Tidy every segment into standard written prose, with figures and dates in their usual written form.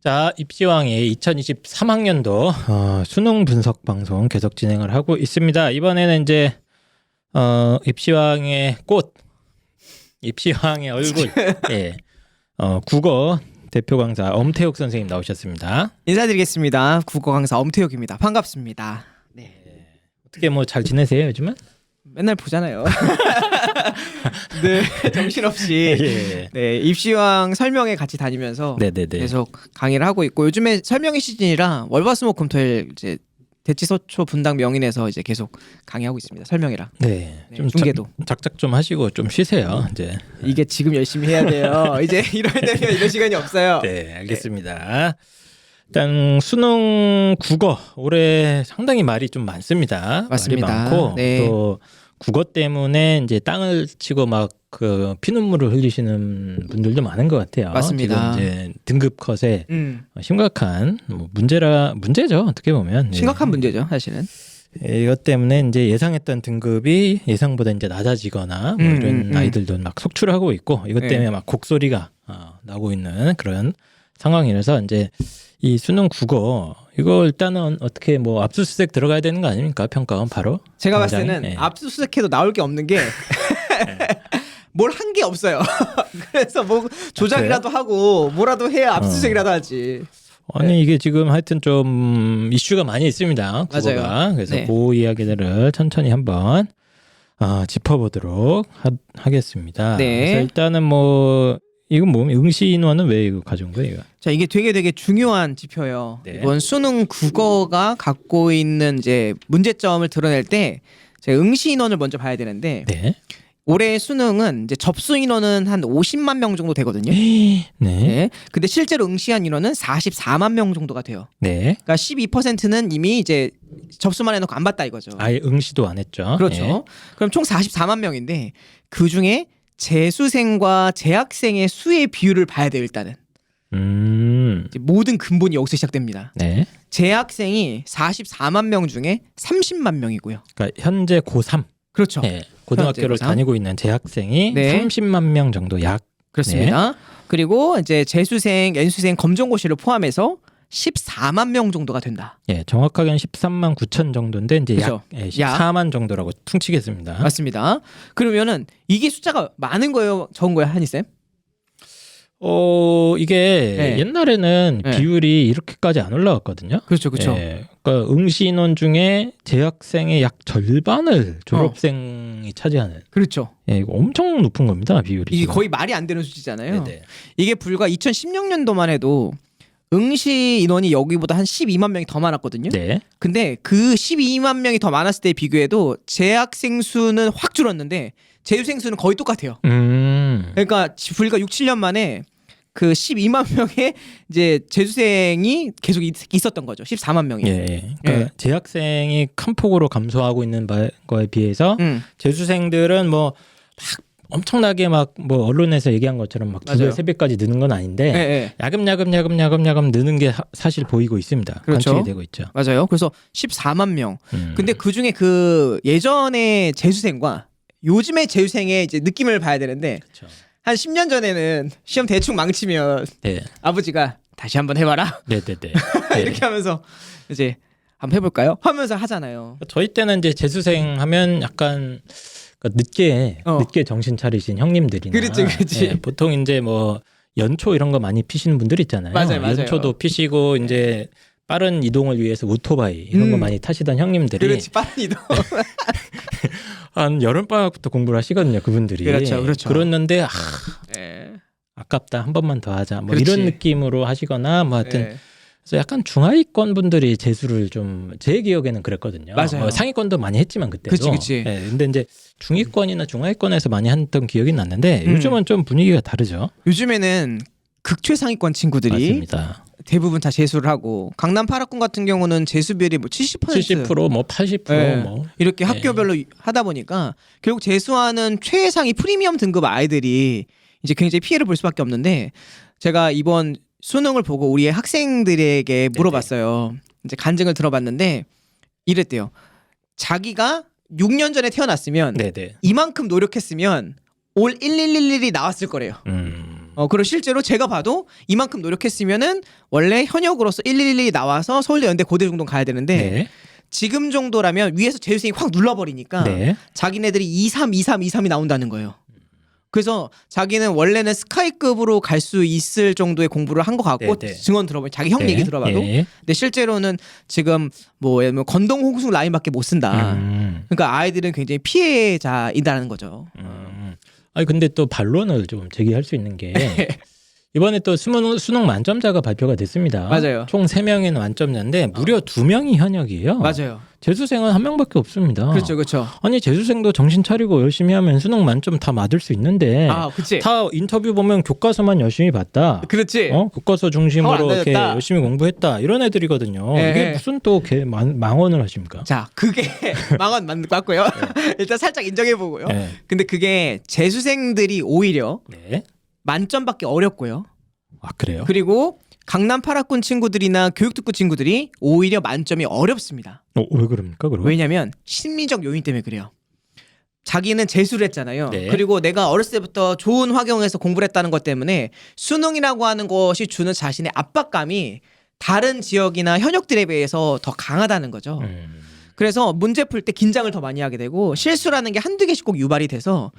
자, 입시왕의 2023학년도 수능 분석 방송 계속 진행을 하고 있습니다. 이번에는 이제 입시왕의 꽃, 입시왕의 얼굴, 예, 국어 대표 강사 엄태욱 선생님 나오셨습니다. 인사드리겠습니다. 국어 강사 엄태욱입니다. 반갑습니다. 네. 어떻게 뭐 잘 지내세요 요즘은? 맨날 보잖아요. 네, 정신없이 예. 네, 입시왕 설명회 같이 다니면서 네네네. 계속 강의를 하고 있고 요즘에 설명회 시즌이라 월화수목금토일 이제 대치서초 분당 명인에서 이제 계속 강의하고 있습니다. 설명회랑. 네. 네, 좀 중계도. 작작 좀 하시고 좀 쉬세요. 이제. 이게 지금 열심히 해야 돼요. 이제 이럴 때면 이럴 시간이 없어요. 네, 알겠습니다. 일단 수능 국어 올해 상당히 말이 좀 많습니다. 맞습니다. 말이 많고 네. 또 국어 때문에 이제 땅을 치고 막 그 피눈물을 흘리시는 분들도 많은 것 같아요. 맞습니다. 지금 이제 등급 컷에 심각한 뭐 문제죠 어떻게 보면. 심각한 문제죠, 사실은. 이것 때문에 이제 예상했던 등급이 예상보다 이제 낮아지거나 뭐 이런 아이들도 막 속출하고 있고 이것 때문에 막 곡소리가 나고 있는 그런 상황이라서 이제 이 수능 국어 이거 일단은 어떻게 뭐 압수수색 들어가야 되는 거 아닙니까? 평가원 바로. 제가 봤을 당장에? 때는 네. 압수수색해도 나올 게 없는 게 뭘 한 게 없어요. 그래서 뭐 조작이라도 하고 뭐라도 해야 압수수색이라도 하지. 아니 이게 지금 하여튼 좀 이슈가 많이 있습니다. 국어가. 맞아요. 그래서 네. 그 이야기들을 천천히 한번 짚어보도록 하겠습니다. 네. 그래서 일단은 뭐 이건 뭐 응시 인원은 왜 이거 가져온 거예요? 이거? 자, 이게 되게 중요한 지표예요. 네. 이번 수능 국어가 갖고 있는 이제 문제점을 드러낼 때 제가 응시 인원을 먼저 봐야 되는데 네. 올해 수능은 이제 접수 인원은 한 50만 명 정도 되거든요. 네. 네. 근데 실제로 응시한 인원은 44만 명 정도가 돼요. 네. 그러니까 12%는 이미 이제 접수만 해놓고 안 봤다 이거죠. 아예 응시도 안 했죠. 그렇죠. 네. 그럼 총 44만 명인데 그 중에 재수생과 재학생의 수의 비율을 봐야 돼요. 일단은 이제 모든 근본이 여기서 시작됩니다. 네. 재학생이 44만 명 중에 30만 명이고요. 그러니까 현재 고3 그렇죠. 네. 고등학교를 현재 고3. 다니고 있는 재학생이 네. 30만 명 정도 약. 그렇습니다. 그리고 이제 재수생, 연수생, 검정고시를 포함해서 14만 명 정도가 된다. 예, 정확하게는 13만 9천 정도인데 이제 그죠. 약 14만 정도라고 퉁치겠습니다. 맞습니다. 그러면은 이게 숫자가 많은 거예요, 적은 거예요, 한이쌤? 이게 네. 옛날에는 네. 비율이 이렇게까지 안 올라갔거든요. 그렇죠, 그렇죠. 예, 그러니까 응시 인원 중에 재학생의 약 절반을 졸업생이 차지하는. 그렇죠. 예, 이거 엄청 높은 겁니다, 비율이. 이게 지금. 거의 말이 안 되는 수치잖아요. 네네. 이게 불과 2016년도만 해도 응시 인원이 여기보다 한 12만 명이 더 많았거든요. 네. 근데 그 12만 명이 더 많았을 때 비교해도 재학생 수는 확 줄었는데 재수생 수는 거의 똑같아요. 그러니까 불과 6, 7년 만에 그 12만 명의 이제 재수생이 계속 있었던 거죠. 14만 명이. 예, 예. 그러니까 재학생이 큰 폭으로 감소하고 있는 거에 비해서 재수생들은 뭐 막 엄청나게 막 뭐 언론에서 얘기한 것처럼 막 2배, 맞아요. 3배까지 느는 건 아닌데 예. 야금야금 느는 게 사실 보이고 있습니다. 그렇죠. 관측이 되고 있죠. 맞아요. 그래서 14만 명. 근데 그 중에 그 예전의 재수생과 요즘의 재수생의 이제 느낌을 봐야 되는데 그렇죠. 한 10년 전에는 시험 대충 망치면 네. 아버지가 다시 한번 해봐라 네네네. 이렇게 하면서 이제 한번 해볼까요? 하면서 하잖아요. 저희 때는 이제 재수생 하면 약간 그러니까 늦게 정신 차리신 형님들이나 그렇지. 예, 보통 이제 뭐 연초 이런 거 많이 피시는 분들 있잖아요. 맞아요. 연초도 피시고 이제 빠른 이동을 위해서 오토바이 이런 거 많이 타시던 형님들이 그렇지, 빠른 이동. 한 여름방학부터 공부를 하시거든요. 그분들이. 그렇죠. 그랬는데 예. 아깝다 한 번만 더 하자 뭐 그렇지. 이런 느낌으로 하시거나 뭐 하여튼 예. 그래서 약간 중하위권 분들이 재수를 좀 제 기억에는 그랬거든요. 맞아요. 상위권도 많이 했지만 그때도. 그치. 예, 근데 이제 중위권이나 중하위권에서 많이 했던 기억이 났는데 요즘은 좀 분위기가 다르죠. 요즘에는 극최상위권 친구들이 맞습니다. 대부분 다 재수를 하고 강남 8학군 같은 경우는 재수 비율이 뭐 70%, 70%뭐 80% 예. 뭐 이렇게 학교별로 하다 보니까 결국 재수하는 최상위 프리미엄 등급 아이들이 이제 굉장히 피해를 볼 수밖에 없는데 제가 이번 수능을 보고 우리 학생들에게 물어봤어요. 이제 간증을 들어봤는데 이랬대요. 자기가 6년 전에 태어났으면 네네. 이만큼 노력했으면 올 1111이 나왔을 거래요. 그리고 실제로 제가 봐도 이만큼 노력했으면은 원래 현역으로서 1112 나와서 서울대 연대 고대 정도 가야 되는데 네. 지금 정도라면 위에서 재수생이 확 눌러버리니까 네. 자기네들이 23, 23, 23이 나온다는 거예요. 그래서 자기는 원래는 스카이급으로 갈 수 있을 정도의 공부를 한 것 같고 네, 네. 증언 들어보면 자기 형 네. 얘기 들어봐도 예. 근데 실제로는 지금 뭐 예를 들면 건동 홍수 라인밖에 못 쓴다. 그러니까 아이들은 굉장히 피해자이다라는 거죠. 아니 근데 또 반론을 좀 제기할 수 있는 게 이번에 또 수능 만점자가 발표가 됐습니다. 맞아요. 총 3명의 만점자인데 무려 2명이 현역이에요. 맞아요. 재수생은 1명밖에 없습니다. 그렇죠, 그렇죠. 아니 재수생도 정신 차리고 열심히 하면 수능 만점 다 맞을 수 있는데 아, 그치. 다 인터뷰 보면 교과서만 열심히 봤다. 그렇지. 교과서 안 중심으로 이렇게 되겠다. 열심히 공부했다. 이런 애들이거든요. 예, 이게 예. 무슨 또 망언을 하십니까? 자, 그게 망언 맞고요. 일단 살짝 인정해 보고요. 네. 근데 그게 재수생들이 오히려 네. 만점받기 어렵고요. 아 그래요? 그리고 강남 8학군 친구들이나 교육특구 친구들이 오히려 만점이 어렵습니다. 왜 그럽니까? 그럼? 왜냐면 심리적 요인 때문에 그래요. 자기는 재수를 했잖아요. 네. 그리고 내가 어렸을 때부터 좋은 환경에서 공부를 했다는 것 때문에 수능이라고 하는 것이 주는 자신의 압박감이 다른 지역이나 현역들에 비해서 더 강하다는 거죠. 그래서 문제 풀 때 긴장을 더 많이 하게 되고 실수라는 게 한두 개씩 꼭 유발이 돼서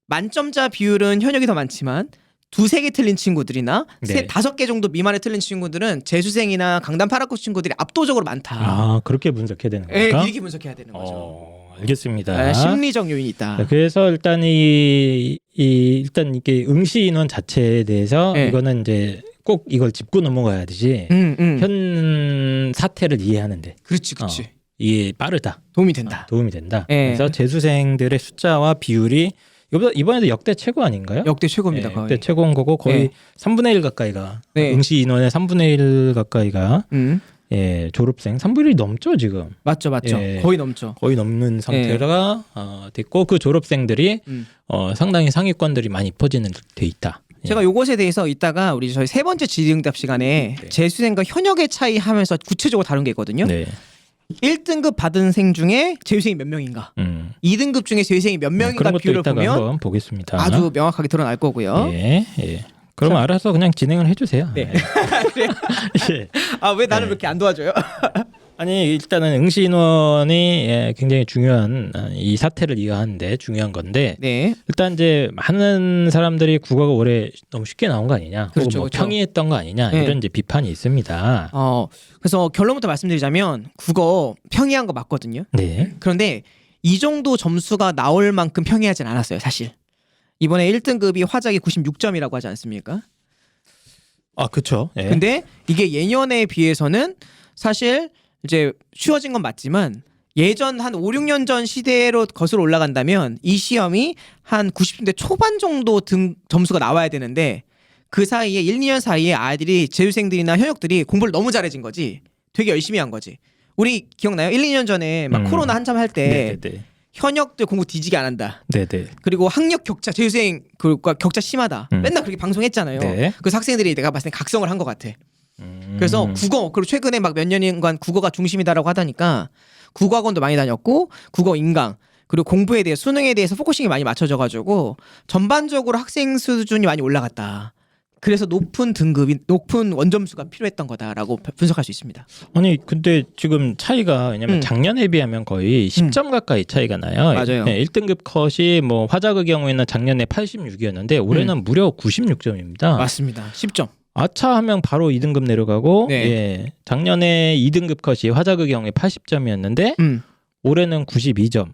만점자 비율은 현역이 더 많지만 두세 개 틀린 친구들이나 네. 다섯 개 정도 미만에 틀린 친구들은 재수생이나 강남 8학군 친구들이 압도적으로 많다. 아 그렇게 분석해야 되는 예, 겁니까? 이렇게 분석해야 되는 거죠. 알겠습니다. 예, 심리적 요인이 있다. 네, 그래서 일단 일단 이게 응시 인원 자체에 대해서 네. 이거는 이제 꼭 이걸 짚고 넘어가야 되지. 현 사태를 이해하는데 그렇지, 그렇지. 이게 빠르다. 도움이 된다. 도움이 된다. 예. 그래서 재수생들의 숫자와 비율이 이번에도 역대 최고 아닌가요? 역대 최고입니다. 예, 거의. 역대 최고인 거고 거의 네. 3분의 1 가까이가 네. 응시 인원의 3분의 1 가까이가 졸업생 3분의 1이 넘죠 지금. 맞죠, 맞죠. 예. 거의 넘죠. 거의 넘는 상태가 됐고 그 졸업생들이 음. 상당히 상위권들이 많이 퍼지는 돼 있다. 예. 제가 요것에 대해서 이따가 우리 저희 세 번째 질의응답 시간에 네. 재수생과 현역의 차이 하면서 구체적으로 다룬 게 있거든요. 네. 1등급 받은 생 중에 재수생이 몇 명인가? 2등급 중에 재수생이 몇 명인가 그런 것도 비율을 이따가 보면 한번 보겠습니다. 아주 명확하게 드러날 거고요. 예. 예. 그럼 알아서 그냥 진행을 해주세요. 네. 예. 예. 아, 왜 나는 네. 그렇게 안 도와줘요? 아니 일단은 응시 인원이 굉장히 중요한 이 사태를 이해하는데 중요한 건데 네. 일단 이제 많은 사람들이 국어가 올해 너무 쉽게 나온 거 아니냐, 그렇죠, 혹은 뭐 그렇죠. 평이했던 거 아니냐 네. 이런 이제 비판이 있습니다. 그래서 결론부터 말씀드리자면 국어 평이한 거 맞거든요. 네. 그런데 이 정도 점수가 나올 만큼 평이하진 않았어요, 사실. 이번에 1등급이 화작이 96점이라고 하지 않습니까? 아 그렇죠. 예. 근데 이게 예년에 비해서는 사실 이제 쉬워진 건 맞지만 예전 한 5, 6년 전 시대로 거슬러 올라간다면 이 시험이 한 90대 초반 정도 점수가 나와야 되는데 그 사이에 1, 2년 사이에 아이들이 재수생들이나 현역들이 공부를 너무 잘해진 거지. 되게 열심히 한 거지. 우리 기억나요? 1, 2년 전에 막 코로나 한참 할 때 네네네. 현역들 공부 뒤지게 안 한다. 네네. 그리고 학력 격차, 재수생 그과 격차 심하다. 음. 맨날 그렇게 방송했잖아요. 네. 그래서 학생들이 내가 봤을 때 각성을 한 것 같아. 그래서 국어, 그리고 최근에 막 몇 년간 국어가 중심이다라고 하다니까 국어학원도 많이 다녔고 국어 인강 그리고 공부에 대해 수능에 대해서 포커싱이 많이 맞춰져가지고 전반적으로 학생 수준이 많이 올라갔다. 그래서 높은 원점수가 필요했던 거다라고 분석할 수 있습니다. 아니 근데 지금 차이가 왜냐면 작년에 비하면 거의 10점 가까이 차이가 나요. 맞아요. 네, 1등급 컷이 뭐 화작의 경우에는 작년에 86이었는데 올해는 무려 96점입니다. 맞습니다. 10점. 아차 하면 바로 2등급 내려가고 네. 예, 작년에 2등급 컷이 화작의 경우에 80점이었는데 올해는 92점.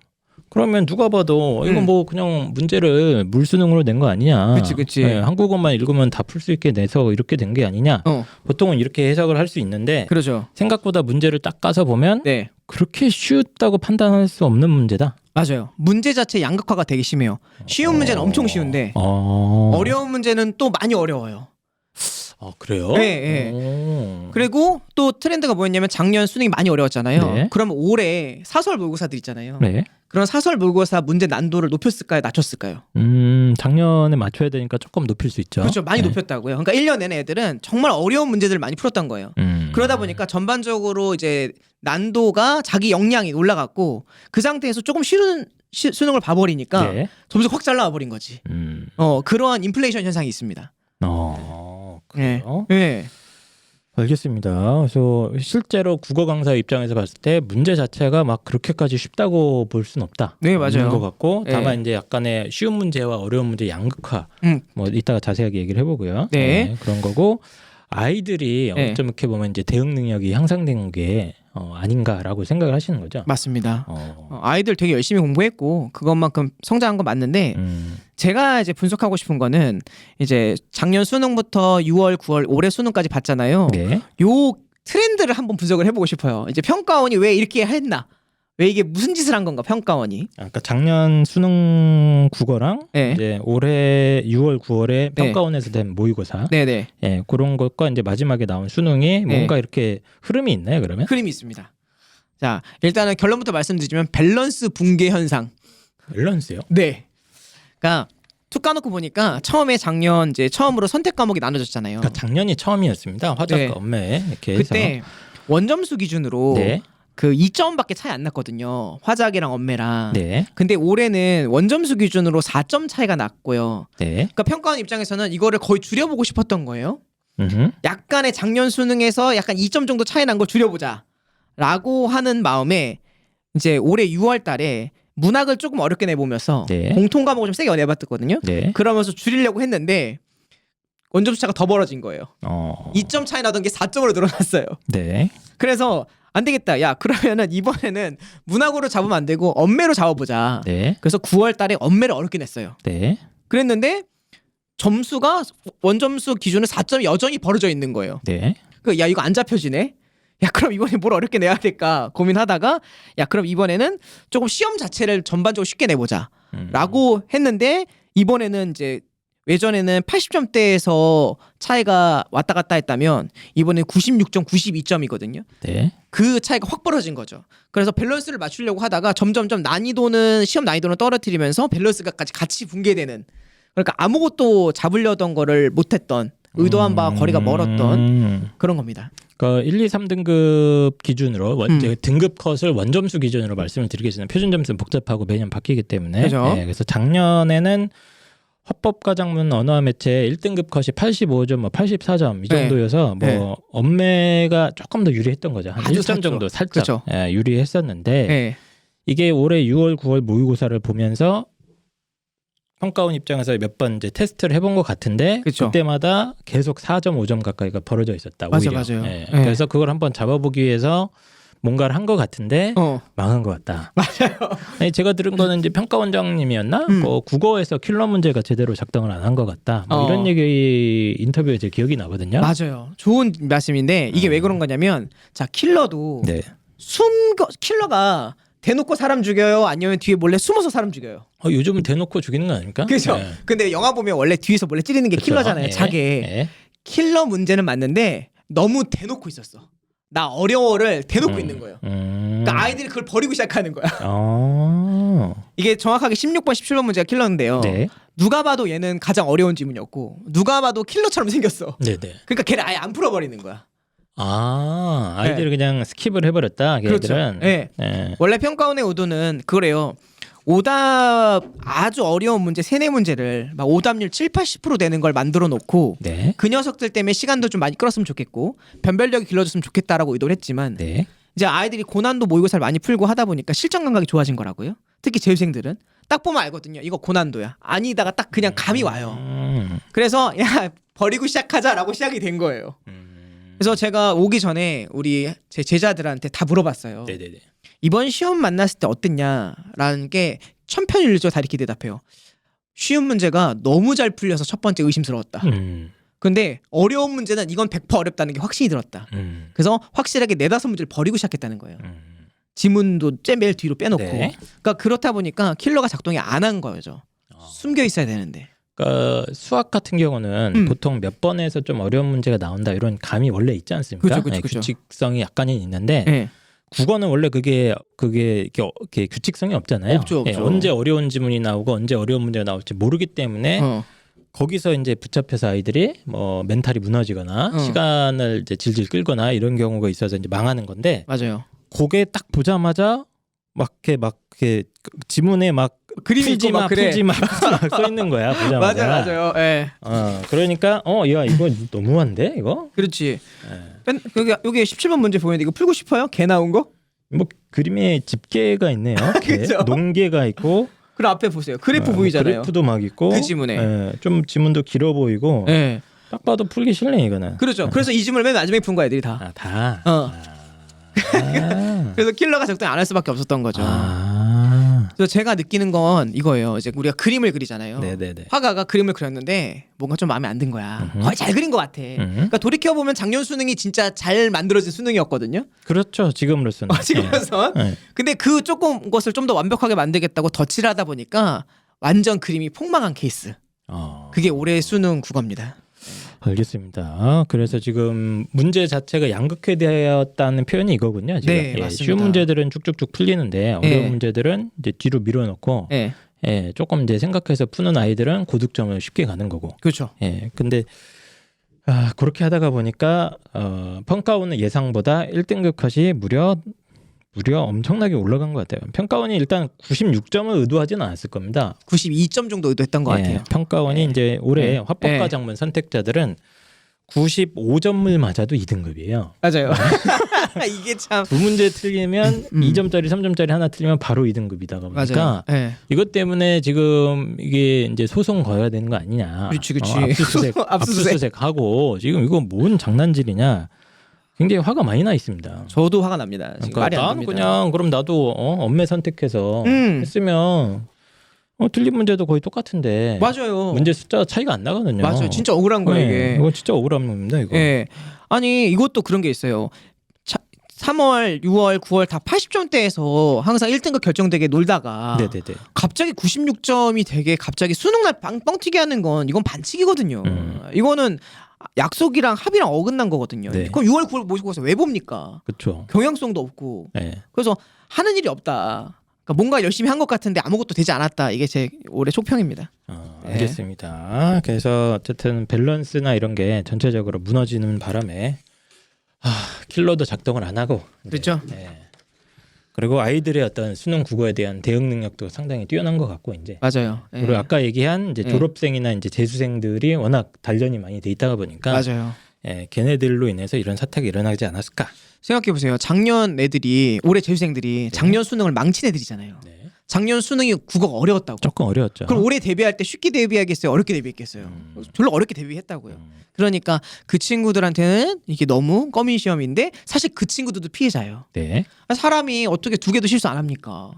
그러면 누가 봐도 이건 뭐 그냥 문제를 물수능으로 낸 거 아니냐. 그치. 예, 한국어만 읽으면 다 풀 수 있게 내서 이렇게 된 게 아니냐. 보통은 이렇게 해석을 할 수 있는데 그렇죠. 생각보다 문제를 딱 까서 보면 네. 그렇게 쉽다고 판단할 수 없는 문제다. 맞아요. 문제 자체 양극화가 되게 심해요. 쉬운 문제는 엄청 쉬운데 어려운 문제는 또 많이 어려워요. 그래요? 네. 그리고 또 트렌드가 뭐였냐면 작년 수능이 많이 어려웠잖아요. 네. 그러면 올해 사설 모의고사들 있잖아요. 네. 그런 사설 모의고사 문제 난도를 높였을까요? 낮췄을까요? 작년에 맞춰야 되니까 조금 높일 수 있죠. 그렇죠. 많이 네. 높였다고요. 그러니까 1년 내내 애들은 정말 어려운 문제들을 많이 풀었던 거예요. 그러다 보니까 전반적으로 이제 난도가 자기 역량이 올라갔고 그 상태에서 조금 쉬운 수능을 봐버리니까 네. 점수가 확 잘라와 버린 거지. 그러한 인플레이션 현상이 있습니다. 그래요? 네. 알겠습니다. 그래서 실제로 국어 강사 입장에서 봤을 때 문제 자체가 막 그렇게까지 쉽다고 볼 수는 없다. 네, 맞아요. 없는 것 같고 네. 다만 이제 약간의 쉬운 문제와 어려운 문제 양극화. 뭐 이따가 자세하게 얘기를 해보고요. 네. 그런 거고 아이들이 네. 어쩜 이렇게 보면 이제 대응 능력이 향상된 게 아닌가라고 생각을 하시는 거죠. 맞습니다. 아이들 되게 열심히 공부했고 그것만큼 성장한 건 맞는데 제가 이제 분석하고 싶은 거는 이제 작년 수능부터 6월, 9월 올해 수능까지 봤잖아요. 네. 요 트렌드를 한번 분석을 해보고 싶어요. 이제 평가원이 왜 이렇게 했나? 왜 이게 무슨 짓을 한 건가? 평가원이. 그러니까 작년 수능 국어랑 네. 이제 올해 6월, 9월에 평가원에서 된 모의고사, 네네. 예, 그런 것과 이제 마지막에 나온 수능이 뭔가 이렇게 흐름이 있나요? 그러면? 흐름이 있습니다. 자, 일단은 결론부터 말씀드리면 밸런스 붕괴 현상. 밸런스요? 네. 그러니까 툭 까놓고 보니까 처음에 작년 이제 처음으로 선택 과목이 나눠졌잖아요. 그러니까 작년이 처음이었습니다. 화작과 네. 엄매 이렇게 해서. 그때 원점수 기준으로 네. 그 2점밖에 차이 안 났거든요. 화작이랑 엄매랑. 네. 근데 올해는 원점수 기준으로 4점 차이가 났고요. 네. 그러니까 평가원 입장에서는 이거를 거의 줄여보고 싶었던 거예요. 음흠. 약간의 작년 수능에서 약간 2점 정도 차이 난 걸 줄여보자 라고 하는 마음에 이제 올해 6월 달에 문학을 조금 어렵게 내보면서 네. 공통 과목을 좀 세게 내봤거든요. 네. 그러면서 줄이려고 했는데 원점수 차가 더 벌어진 거예요. 2점 차이 나던 게 4점으로 늘어났어요. 네. 그래서 안 되겠다. 야, 그러면은 이번에는 문학으로 잡으면 안 되고 엄매로 잡아보자. 네. 그래서 9월 달에 엄매를 어렵게 냈어요. 네. 그랬는데 점수가 원점수 기준은 4점이 여전히 벌어져 있는 거예요. 네. 야, 이거 안 잡혀지네. 야, 그럼 이번에 뭘 어렵게 내야 될까 고민하다가 야, 그럼 이번에는 조금 시험 자체를 전반적으로 쉽게 내보자 라고 했는데 이번에는 이제 예전에는 80점대에서 차이가 왔다 갔다 했다면 이번에 96점, 92점이거든요. 네. 그 차이가 확 벌어진 거죠. 그래서 밸런스를 맞추려고 하다가 점점점 시험 난이도는 떨어뜨리면서 밸런스가 같이 붕괴되는. 그러니까 아무것도 잡으려던 거를 못했던, 의도한 바와 거리가 멀었던 그런 겁니다. 그러니까 1, 2, 3등급 기준으로 이제 등급 컷을 원점수 기준으로 말씀을 드리겠습니다. 표준 점수는 복잡하고 매년 바뀌기 때문에. 그렇죠. 네, 그래서 작년에는 화법과 장문 언어와 매체 1등급 컷이 85점, 뭐 84점 이 정도여서 뭐 엄매가 조금 더 유리했던 거죠. 한 1점 정도 살짝 그렇죠. 유리했었는데 이게 올해 6월, 9월 모의고사를 보면서 평가원 입장에서 몇 번 이제 테스트를 해본 것 같은데 그쵸. 그때마다 계속 4점, 5점 가까이가 벌어져 있었다. 맞아, 오히려. 맞아요. 예. 그래서 그걸 한번 잡아보기 위해서 뭔가를 한 것 같은데 망한 것 같다. 맞아요. 아니, 제가 들은 거는 이제 평가원장님이었나? 국어에서 킬러 문제가 제대로 작동을 안 한 것 같다. 뭐 이런 얘기 인터뷰에 제 기억이 나거든요. 맞아요. 좋은 말씀인데 이게 왜 그런 거냐면 자, 킬러도 네. 킬러가 대놓고 사람 죽여요? 아니면 뒤에 몰래 숨어서 사람 죽여요? 요즘은 대놓고 죽이는 거 아닙니까? 그렇죠. 네. 근데 영화 보면 원래 뒤에서 몰래 찌르는 게 그쵸? 킬러잖아요. 예. 자기. 예. 킬러 문제는 맞는데 너무 대놓고 있었어. 나 어려워를 대놓고 있는 거예요. 그러니까 아이들이 그걸 버리고 시작하는 거야. 이게 정확하게 16번, 17번 문제가 킬러인데요. 네. 누가 봐도 얘는 가장 어려운 지문이었고 누가 봐도 킬러처럼 생겼어. 네네. 그러니까 걔를 아예 안 풀어버리는 거야. 아이들을 그냥 스킵을 해버렸다. 걔들은. 그렇죠. 네. 원래 평가원의 의도는 그래요. 오답 아주 어려운 문제 3-4문제를 막 오답률 7-80% 되는 걸 만들어 놓고 네. 그 녀석들 때문에 시간도 좀 많이 끌었으면 좋겠고 변별력이 길러졌으면 좋겠다라고 의도를 했지만 네. 이제 아이들이 고난도 모의고사를 많이 풀고 하다 보니까 실전 감각이 좋아진 거라고요. 특히 재수생들은 딱 보면 알거든요. 이거 고난도야. 아니다가 딱 그냥 감이 와요. 그래서 야, 버리고 시작하자라고 시작이 된 거예요. 그래서 제가 오기 전에 우리 제 제자들한테 다 물어봤어요. 네네네. 이번 시험 만났을 때 어땠냐라는 게 천편일률적으로 다 이렇게 대답해요. 쉬운 문제가 너무 잘 풀려서 첫 번째 의심스러웠다. 근데 어려운 문제는 이건 100% 어렵다는 게 확신이 들었다. 그래서 확실하게 4-5문제를 버리고 시작했다는 거예요. 지문도 맨 뒤로 빼놓고. 네. 그러니까 그렇다 보니까 킬러가 작동이 안 한 거죠. 숨겨 있어야 되는데. 그러니까 수학 같은 경우는 보통 몇 번에서 좀 어려운 문제가 나온다 이런 감이 원래 있지 않습니까? 그쵸. 규칙성이 약간은 있는데 네. 국어는 원래 그게 이렇게 규칙성이 없잖아요. 없죠. 언제 어려운 지문이 나오고 언제 어려운 문제가 나올지 모르기 때문에 거기서 이제 붙잡혀서 아이들이 뭐 멘탈이 무너지거나 시간을 이제 질질 끌거나 이런 경우가 있어서 이제 망하는 건데 맞아요. 그게 딱 보자마자 이렇게 지문에 막 그림이 있고 막 그래. 풀지 마 써 있는 거야 보자마자. 맞아요. 예. 그러니까 야 이거 너무한데 이거? 그렇지. 예. 여기 17번 문제 보이는데 이거 풀고 싶어요? 개 나온 거? 뭐 그림에 집게가 있네요. 그죠? 농개가 있고. 그럼 앞에 보세요. 그래프 보이잖아요. 그래프도 막 있고. 그 지문에. 예, 좀 지문도 길어 보이고. 예. 딱 봐도 풀기 싫네 이거는. 그렇죠. 그래서 이 지문을 맨 마지막에 푼 거야 애들이 다. 다. 그래서 킬러가 적당히 안 할 수밖에 없었던 거죠. 그래서 제가 느끼는 건 이거예요. 이제 우리가 그림을 그리잖아요. 네네네. 화가가 그림을 그렸는데 뭔가 좀 마음에 안 든 거야. 거의 잘 그린 것 같아. 그러니까 돌이켜 보면 작년 수능이 진짜 잘 만들어진 수능이었거든요. 그렇죠. 지금으로서는. 지금으로선. 네. 근데 그 조금 것을 좀 더 완벽하게 만들겠다고 덧칠을 하다 보니까 완전 그림이 폭망한 케이스. 그게 올해 수능 국어입니다. 알겠습니다. 그래서 지금 문제 자체가 양극화되었다는 표현이 이거군요. 지금. 네, 맞습니다. 쉬운 문제들은 쭉쭉쭉 풀리는데 어려운 문제들은 이제 뒤로 밀어놓고 네. 조금 이제 생각해서 푸는 아이들은 고득점을 쉽게 가는 거고. 그렇죠. 근데 그렇게 하다가 보니까 평가원은 예상보다 1등급 컷이 무려 엄청나게 올라간 것 같아요. 평가원이 일단 96점을 의도하지는 않았을 겁니다. 92점 정도 의도했던 것 같아요. 평가원이 이제 올해 화법과 네. 작문 선택자들은 95점을 맞아도 2등급이에요. 맞아요. 이게 참. 두 문제 틀리면 2점짜리, 3점짜리 하나 틀리면 바로 2등급이다 보니까 맞아요. 네. 이것 때문에 지금 이게 이제 소송 걸어야 되는 거 아니냐. 그렇지. 압수수색 하고 지금 이거 뭔 장난질이냐. 굉장히 화가 많이 나 있습니다. 저도 화가 납니다. 지금 그러니까 말이 안 나는 됩니다. 그냥 그럼 나도 엄매 선택해서 했으면 틀린 문제도 거의 똑같은데 맞아요. 문제 숫자 차이가 안 나거든요. 맞아요. 진짜 억울한 거예요 이게. 이거 진짜 억울한 겁니다. 이거. 예. 아니 이것도 그런 게 있어요. 3월, 6월, 9월 다 80점대에서 항상 1등급 결정되게 놀다가 네네네. 갑자기 96점이 되게 갑자기 수능날 뻥튀기 하는 건 이건 반칙이거든요. 이거는 약속이랑 합의랑 어긋난 거거든요. 네. 그럼 6월, 9월 모시고 가서 왜 봅니까? 그렇죠. 경향성도 없고. 네. 그래서 하는 일이 없다. 그러니까 뭔가 열심히 한 것 같은데 아무것도 되지 않았다. 이게 제 올해 총평입니다. 알겠습니다. 그래서 어쨌든 밸런스나 이런 게 전체적으로 무너지는 바람에 킬러도 작동을 안 하고 그렇죠. 그리고 아이들의 어떤 수능 국어에 대한 대응 능력도 상당히 뛰어난 것 같고 이제 맞아요. 그리고 아까 얘기한 이제 졸업생이나 이제 재수생들이 워낙 단련이 많이 돼 있다 보니까 맞아요. 걔네들로 인해서 이런 사태가 일어나지 않았을까. 생각해 보세요. 작년 애들이 올해 재수생들이 작년 수능을 망친 애들이잖아요. 네. 작년 수능이 국어가 어려웠다고. 조금 어려웠죠. 그럼 올해 데뷔할 때 쉽게 데뷔하겠어요? 어렵게 데뷔했겠어요? 별로 어렵게 데뷔했다고요. 그러니까 그 친구들한테는 이게 너무 꺼민 시험인데 사실 그 친구들도 피해자예요. 네. 사람이 어떻게 두 개도 실수 안 합니까?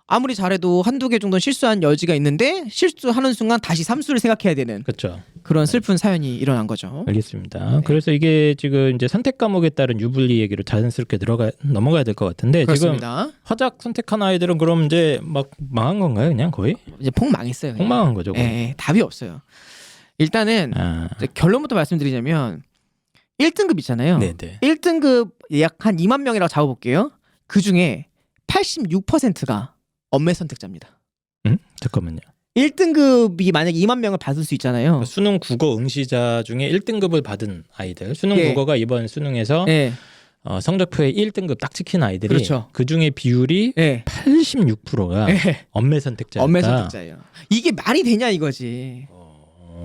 아무리 잘해도 한두 개 정도는 실수한 여지가 있는데 실수하는 순간 다시 삼수를 생각해야 되는 그렇죠. 그런 슬픈 사연이 일어난 거죠. 알겠습니다. 그래서 이게 지금 이제 선택 과목에 따른 유불리 얘기로 자연스럽게 넘어가야 될 것 같은데 그렇습니다. 지금 화작 선택한 아이들은 그럼 이제 막 망한 건가요? 그냥 거의? 이제 폭망했어요. 그냥. 폭망한 거죠. 거의. 예, 답이 없어요. 일단은 이제 결론부터 말씀드리자면 1등급 있잖아요. 네네. 1등급 약 한 2만 명이라고 잡아볼게요. 그 중에 86%가 엄매 선택자입니다. 잠깐만요. 1등급이 만약에 2만 명을 받을 수 있잖아요. 수능 국어 응시자 중에 1등급을 받은 아이들. 수능 국어가 이번 수능에서 성적표에 1등급 딱 찍힌 아이들이 그렇죠. 그 중에 비율이 86%가 엄매 선택자였다. 엄매 선택자예요. 이게 말이 되냐 이거지.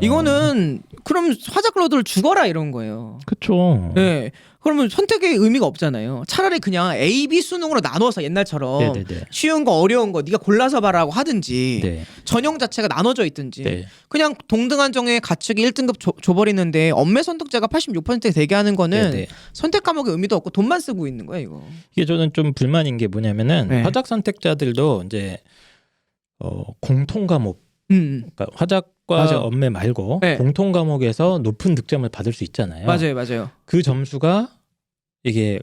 이거는 그럼 화작러들 죽어라 이런 거예요. 그렇죠. 네. 그러면 선택의 의미가 없잖아요. 차라리 그냥 A, B 수능으로 나눠서 옛날처럼 네네네. 쉬운 거 어려운 거 네가 골라서 봐라고 하든지 네. 전형 자체가 나눠져 있든지 네. 그냥 동등한 정의 가축이 1등급 줘버리는데 엄매 선택자가 86% 되게 하는 거는 네네. 선택 과목의 의미도 없고 돈만 쓰고 있는 거예요 이거. 이게 저는 좀 불만인 게 뭐냐면은 네. 화작 선택자들도 이제 공통 과목 그러니까 화작과 맞아. 엄매 말고 네. 공통 과목에서 높은 득점을 받을 수 있잖아요. 맞아요. 그 점수가 이게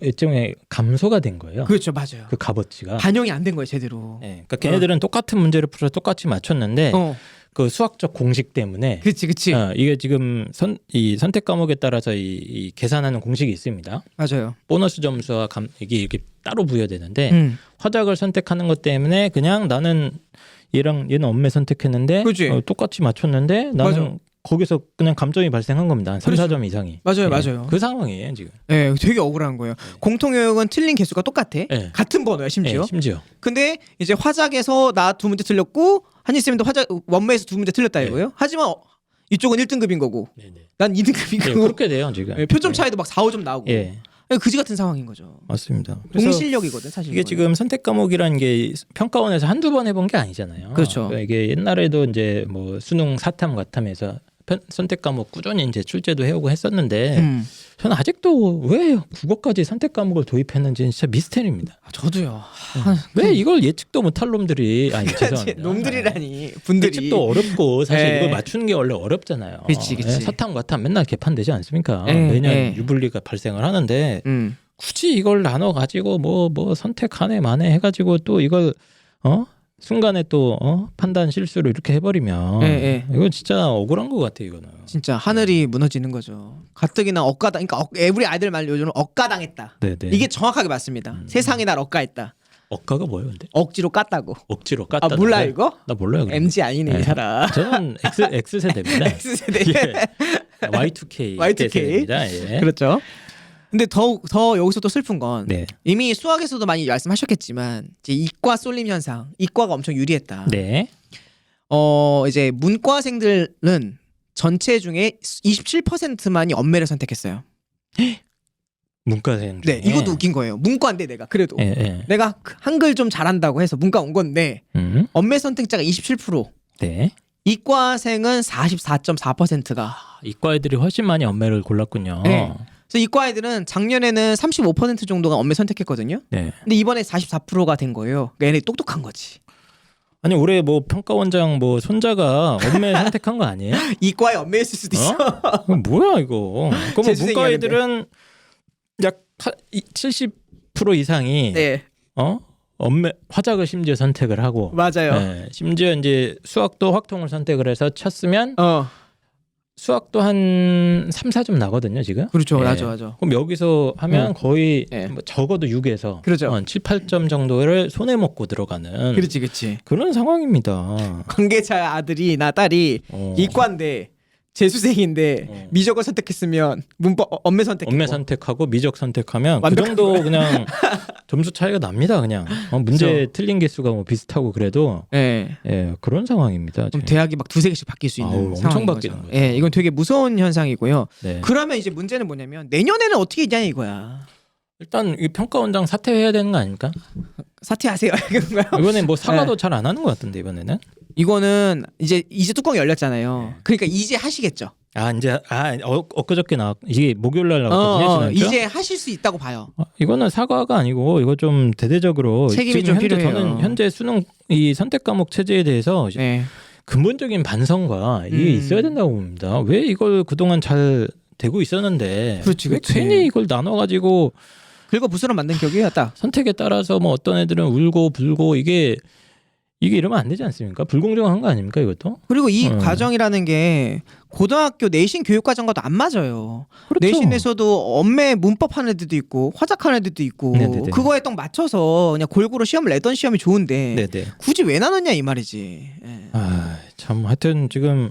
일종의 감소가 된 거예요. 그렇죠, 맞아요. 그 값어치가. 반영이 안 된 거예요 제대로. 네, 그러니까 걔네들은 똑같은 문제를 풀어서 똑같이 맞췄는데 그 수학적 공식 때문에. 그렇지. 이게 지금 이 선택 과목에 따라서 이 계산하는 공식이 있습니다. 맞아요. 보너스 점수와 이게 이렇게 따로 부여되는데 화작을 선택하는 것 때문에 그냥 나는 얘는 엄매 선택했는데 그치? 똑같이 맞췄는데 나는 맞아. 거기서 그냥 감점이 발생한 겁니다. 한 3, 그렇죠. 4점 이상이. 맞아요, 예. 맞아요. 그 상황이에요 지금. 네, 되게 억울한 거예요. 공통 요역은 틀린 개수가 똑같아. 네. 같은 번호야 심지어. 예, 심지어. 근데 이제 화작에서 나 두 문제 틀렸고 한이쌤도 화작 원매에서 두 문제 틀렸다 이거예요. 하지만 이쪽은 1등급인 거고 네네. 난 2등급인 예, 거고 그렇게 돼요 지금. 표점 차이도 막 4, 5점 나오고 예, 그지 같은 상황인 거죠. 맞습니다. 그래서 공실력이거든 사실. 이게 이거는. 지금 선택 과목이라는 게 평가원에서 한두 번 해본 게 아니잖아요. 그렇죠. 그러니까 이게 옛날에도 이제 뭐 수능 4탐 과탐에서 선택 과목 꾸준히 이제 출제도 해오고 했었는데 저는 아직도 왜 국어까지 선택 과목을 도입했는지 진짜 미스테리입니다. 저도요. 왜 이걸 예측도 못할 놈들이 아니 죄송합니다. 놈들이라니 분들이. 예측도 어렵고 사실 예. 이걸 맞추는 게 원래 어렵잖아요. 그치. 예, 서탐 과탐 맨날 개판되지 않습니까? 예, 매년 예. 유불리가 발생을 하는데 음. 굳이 이걸 나눠 가지고 뭐 선택하네 마네 해가지고 또 이걸 순간에 또 판단 실수를 이렇게 해버리면 예. 이거 진짜 억울한 것 같아 이거는. 진짜 하늘이 무너지는 거죠. 가뜩이나 억가당. 그러니까 우리 아이들 말 요즘은 억가당했다. 네네. 이게 정확하게 맞습니다. 세상이 날 억가했다. 억가가 뭐예요, 근데? 억지로 깠다고. 억지로 깠다. 아 몰라 이거? 나 몰라요. 그럼. MG 아니네 이 네. 사람. 저는 X 세대입니다. X세대. 예. Y2K. Y2K. 세대입니다. 예. 그렇죠. 근데 더 여기서 또 슬픈 건 네. 이미 수학에서도 많이 말씀하셨겠지만 이제 이과 쏠림 현상, 이과가 엄청 유리했다. 네. 이제 문과생들은 전체 중에 27%만이 엄매를 선택했어요. 문과생. 네, 중에. 이것도 웃긴 거예요. 문과인데 내가 그래도 예, 예. 내가 한글 좀 잘한다고 해서 문과 온 건데 엄매 선택자가 27%, 네. 이과생은 44.4%가. 이과 애들이 훨씬 많이 엄매를 골랐군요. 네. 그래서 이과 애들은 작년에는 35% 정도가 엄매 선택했거든요. 네. 근데 이번에 44%가 된 거예요. 그러니까 얘네 똑똑한 거지. 아니 올해 뭐 평가원장 뭐 손자가 엄매 선택한 거 아니에요? 이과에 엄매였을 수도 있어. 이거 뭐야 이거? 그럼 재수생이 문과 애들은 약 70% 이상이 네, 엄매 화작을 심지어 선택을 하고 맞아요. 네, 심지어 이제 수학도 확통을 선택을 해서 쳤으면 수학도 한 3, 4점 나거든요, 지금. 그렇죠. 예. 맞아. 그럼 여기서 하면 거의 예. 뭐 적어도 6에서 그렇죠. 7, 8점 정도를 손에 먹고 들어가는 그렇지. 그런 상황입니다. 관계자 아들이 나 딸이 이과인데 재수생인데 미적을 선택했으면 문법 엄매 선택했고. 엄매 선택하고 미적 선택하면 그 완벽한 정도 그냥 점수 차이가 납니다. 그냥 문제 그렇죠. 틀린 개수가 뭐 비슷하고 그래도 예. 예, 그런 상황입니다. 그럼 지금. 대학이 막 두세 개씩 바뀔 수 있는 아우, 엄청 상황인 바뀌는 거죠. 거죠. 예, 이건 되게 무서운 현상이고요. 네. 그러면 이제 문제는 뭐냐면 내년에는 어떻게 되냐 이거야. 일단 이 평가원장 사퇴해야 되는 거 아닙니까? 사퇴하세요. 이건가요? 이번에 뭐 사과도 잘 안 하는 것 같은데 이번에는. 이거는 이제 뚜껑이 열렸잖아요. 네. 그러니까 이제 하시겠죠. 이제 엊그저께 이게 목요일 날 나왔거든요. 지난주. 이제 하실 수 있다고 봐요. 이거는 사과가 아니고 이거 좀 대대적으로 책임이 지금 좀 필요해요. 저는 현재 수능 이 선택 과목 체제에 대해서 네. 근본적인 반성과 이게 있어야 된다고 봅니다. 왜 이걸 그동안 잘 되고 있었는데 그렇지. 왜 괜히 이걸 나눠 가지고 긁어 부스럼 만든 격이었다. 선택에 따라서 뭐 어떤 애들은 울고 불고 이게 이러면 안 되지 않습니까? 불공정한 거 아닙니까 이것도? 그리고 이 과정이라는 게 고등학교 내신 교육 과정과도 안 맞아요. 그렇죠. 내신에서도 엄매 문법 하는 애들도 있고 화작하는 애들도 있고 네네네. 그거에 딱 맞춰서 그냥 골고루 시험을 내던 시험이 좋은데 네네. 굳이 왜 나눴냐 이 말이지. 예. 참 하여튼 지금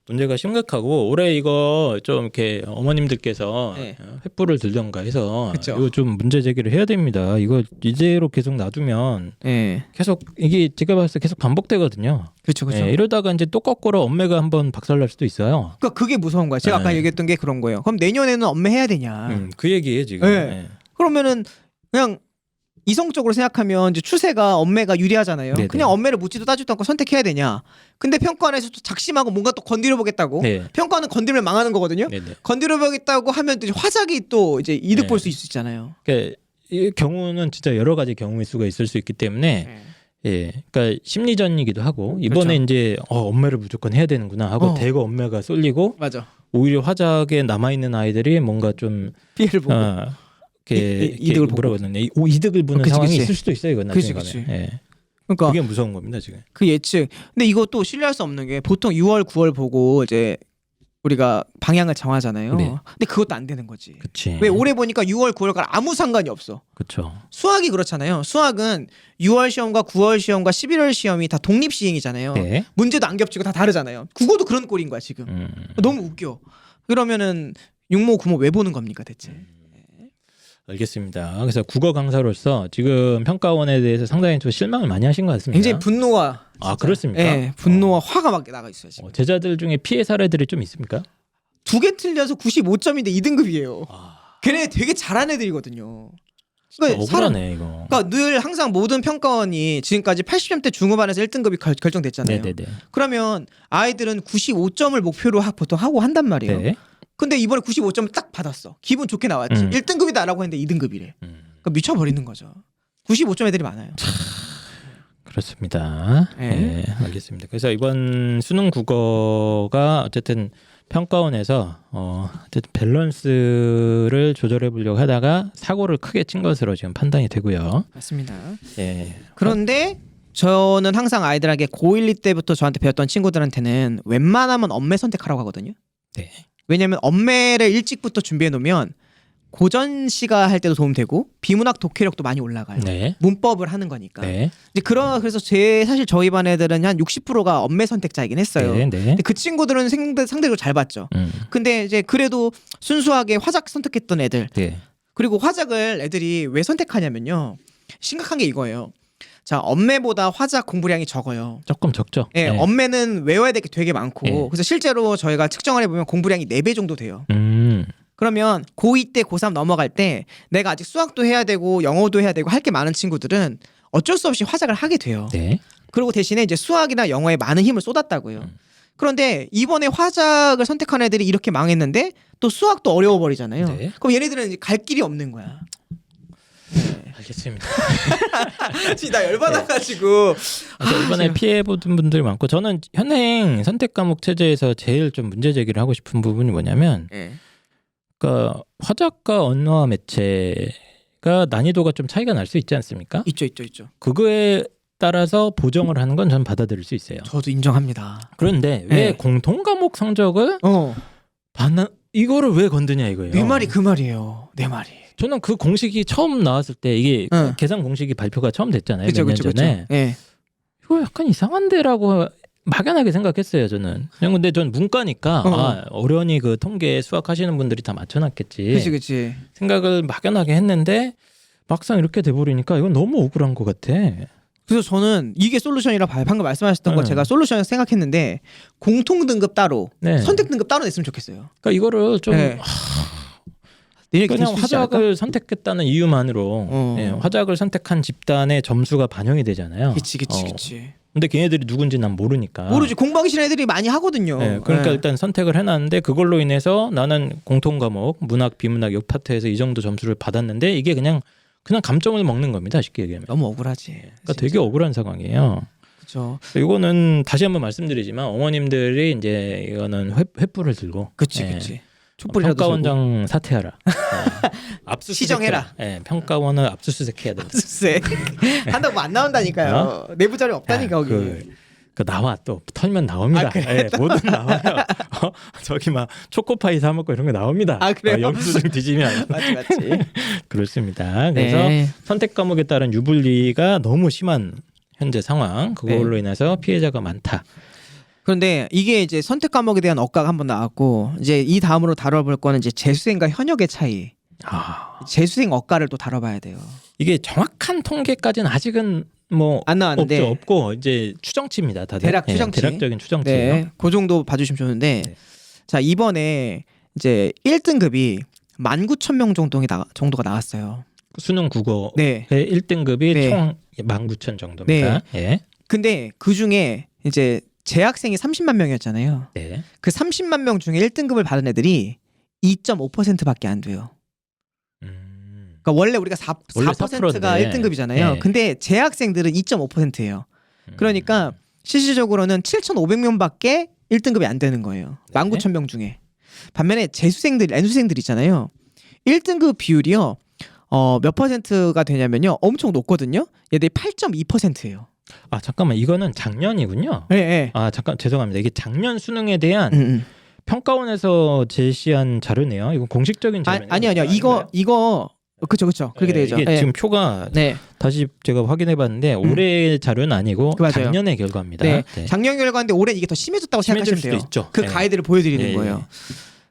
문제가 심각하고 올해 이거 좀 이렇게 어머님들께서 네. 횃불을 들던가 해서 그쵸. 이거 좀 문제 제기를 해야 됩니다. 이거 이대로 계속 놔두면 예. 계속 이게 제가 봤을 때 계속 반복되거든요. 그렇죠. 예, 이러다가 이제 또 거꾸로 엄매가 한번 박살날 수도 있어요. 그러니까 그게 무서운 거야. 제가 아까 네. 얘기했던 게 그런 거예요. 그럼 내년에는 엄매 해야 되냐? 그 얘기예요 지금. 네. 예. 그러면은 그냥 이성적으로 생각하면 이제 추세가 엄매가 유리하잖아요. 네네. 그냥 엄매를 묻지도 따지도 않고 선택해야 되냐? 근데 평가원에서 또 작심하고 뭔가 또 건드려 보겠다고. 네. 평가는 건드리면 망하는 거거든요. 네네. 건드려 보겠다고 하면 또 이제 화작이 또 이제 이득 네. 볼 수 있잖아요. 그러니까 이 경우는 진짜 여러 가지 경우일 수가 있을 수 있기 때문에 예, 그러니까 심리전이기도 하고 이번에 그렇죠. 이제 엄매를 무조건 해야 되는구나 하고 대거 엄매가 쏠리고 맞아. 오히려 화작에 남아 있는 아이들이 뭔가 좀 피해를 보고. 이렇게 이득을 보고. 뭐라고 그러냐 이득을 보는 그치, 상황이 그치. 있을 수도 있어요. 이건 그치, 나중에 그치. 가면. 예. 그러니까 그게 무서운 겁니다 지금. 그 예측. 근데 이것도 신뢰할 수 없는 게 보통 6월, 9월 보고 이제 우리가 방향을 정하잖아요. 네. 근데 그것도 안 되는 거지. 그치. 왜 올해 보니까 6월, 9월과 아무 상관이 없어. 그쵸. 수학이 그렇잖아요. 수학은 6월 시험과 9월 시험과 11월 시험이 다 독립 시행이잖아요. 네. 문제도 안 겹치고 다 다르잖아요. 국어도 그런 꼴인 거야 지금. 너무 웃겨. 그러면은 육모 구모 왜 보는 겁니까 대체? 알겠습니다. 그래서 국어 강사로서 지금 평가원에 대해서 상당히 좀 실망을 많이 하신 것 같습니다. 굉장히 분노가 아, 그렇습니까? 네, 분노와 화가 막 나가 있어요 지금. 제자들 중에 피해 사례들이 좀 있습니까? 2개 틀려서 95점인데 2등급이에요. 아, 걔네 되게 잘한 애들이거든요. 억울하네 이거. 그러니까 늘 항상 모든 평가원이 지금까지 80점대 중후반에서 1등급이 결정됐잖아요. 네네네. 그러면 아이들은 95점을 목표로 보통 하고 한단 말이에요. 네. 근데 이번에 95점을 딱 받았어. 기분 좋게 나왔지. 1등급이다라고 했는데 2등급이래. 그러니까 미쳐버리는 거죠. 95점 애들이 많아요. 그렇습니다. 네. 네, 알겠습니다. 그래서 이번 수능 국어가 어쨌든 평가원에서 어쨌든 밸런스를 조절해 보려고 하다가 사고를 크게 친 것으로 지금 판단이 되고요. 맞습니다. 예. 그런데 저는 항상 아이들에게 고1, 2 때부터 저한테 배웠던 친구들한테는 웬만하면 엄매 선택하라고 하거든요. 네. 왜냐면 엄매를 일찍부터 준비해 놓으면 고전시가 할 때도 도움되고 비문학 독해력도 많이 올라가요. 네. 문법을 하는 거니까. 네. 이제 그래서 사실 저희 반 애들은 한 60%가 엄매 선택자이긴 했어요. 네. 네. 근데 그 친구들은 상대적으로 잘 봤죠. 근데 이제 그래도 순수하게 화작 선택했던 애들, 네. 그리고 화작을 애들이 왜 선택하냐면요. 심각한 게 이거예요. 자, 엄매보다 화작 공부량이 적어요. 조금 적죠. 예, 네. 엄매는 외워야 될 게 되게 많고, 네. 그래서 실제로 저희가 측정을 해보면 공부량이 4배 정도 돼요. 그러면 고2 때 고3 넘어갈 때 내가 아직 수학도 해야 되고 영어도 해야 되고 할 게 많은 친구들은 어쩔 수 없이 화작을 하게 돼요. 네. 그리고 대신에 이제 수학이나 영어에 많은 힘을 쏟았다고요. 그런데 이번에 화작을 선택한 애들이 이렇게 망했는데 또 수학도 어려워 버리잖아요. 네. 그럼 얘네들은 이제 갈 길이 없는 거야. 알겠습니다. 진짜 나 열받아가지고. 그래서 이번에 피해 보던 분들이 많고 저는 현행 선택 과목 체제에서 제일 좀 문제 제기를 하고 싶은 부분이 뭐냐면 네. 그러니까 화작과 언어와 매체가 난이도가 좀 차이가 날 수 있지 않습니까? 있죠. 그거에 따라서 보정을 하는 건 전 받아들일 수 있어요. 저도 인정합니다. 그런데 왜 네. 공통 과목 성적을 이거를 왜 건드냐 이거예요. 내 말이 그 말이에요. 내 말이. 저는 그 공식이 처음 나왔을 때 이게 응. 계산 공식이 발표가 처음 됐잖아요. 몇 년 그쵸. 전에. 예. 이거 약간 이상한데라고 막연하게 생각했어요. 저는. 그냥 근데 전 문과니까 어련히 그 통계 수학하시는 분들이 다 맞춰놨겠지. 그치. 생각을 막연하게 했는데 막상 이렇게 돼버리니까 이건 너무 억울한 것 같아. 그래서 저는 이게 솔루션이라 봐요. 방금 말씀하셨던 거 제가 솔루션을 생각했는데 공통 등급 따로, 네. 선택 등급 따로 냈으면 좋겠어요. 그러니까 이거를 좀 네. 그냥 화작을 선택했다는 이유만으로 예, 화작을 선택한 집단의 점수가 반영이 되잖아요. 그치. 근데 걔네들이 누군지 난 모르니까. 모르지. 공부하기 싫은 애들이 많이 하거든요. 네, 그러니까 예. 일단 선택을 해놨는데 그걸로 인해서 나는 공통 과목 문학, 비문학 요 파트에서 이 정도 점수를 받았는데 이게 그냥 감점을 먹는 겁니다. 쉽게 얘기하면. 너무 억울하지. 그러니까 되게 억울한 상황이에요. 그렇죠. 이거는 다시 한번 말씀드리지만 어머님들이 이제 이거는 횃불을 들고 그치. 촛불이라도 평가원장 사퇴하라. 압수수색 시정해라. 평가원을 압수수색해야 된다. 압수수색 한다고 안 나온다니까요. 내부 자료 없다니까 거기. 그 나와 또 털면 나옵니다. 그래? 뭐든 나와요. 저기 막 초코파이 사 먹고 이런 거 나옵니다. 그래요? 영수증 뒤지면 맞지. 그렇습니다. 그래서 네. 선택 과목에 따른 유불리가 너무 심한 현재 상황 그걸로 인해서 피해자가 많다. 그런데 이게 이제 선택 과목에 대한 억가가 한번 나왔고 이제 이 다음으로 다뤄볼 거는 이제 재수생과 현역의 차이. 재수생 억가를 또 다뤄봐야 돼요. 이게 정확한 통계까지는 아직은 뭐 안 나왔는데 없고 이제 추정치입니다. 다들 대략 추정치. 대략적인 추정치예요. 네, 그 정도 봐주시면 좋은데 자 이번에 이제 1등급이 19,000명 정도가 나왔어요. 수능 국어의 네. 1등급이 총 19,000 정도입니다. 예. 근데 그 중에 이제 재학생이 30만 명이었잖아요. 네. 그 30만 명 중에 1등급을 받은 애들이 2.5%밖에 안 돼요. 그러니까 원래 우리가 4%가 1등급이잖아요. 네. 근데 재학생들은 2.5%예요. 그러니까 실질적으로는 7,500명밖에 1등급이 안 되는 거예요. 네. 19,000명 중에. 반면에 재수생들, N수생들 있잖아요. 1등급 비율이요. 몇 퍼센트가 되냐면요. 엄청 높거든요. 얘들이 8.2%예요. 잠깐만 이거는 작년이군요. 네. 잠깐 죄송합니다. 이게 작년 수능에 대한 평가원에서 제시한 자료네요. 이건 공식적인 자료네요. 아니요. 이거 그쵸. 그렇게 되죠. 이게 지금 표가 네. 다시 제가 확인해봤는데 올해 자료는 아니고 맞아요. 작년의 결과입니다. 네. 작년 결과인데 올해 이게 더 심해졌다고 심해질 생각하시면 돼요. 수도 있죠. 그 네. 가이드를 보여드리는 네. 거예요.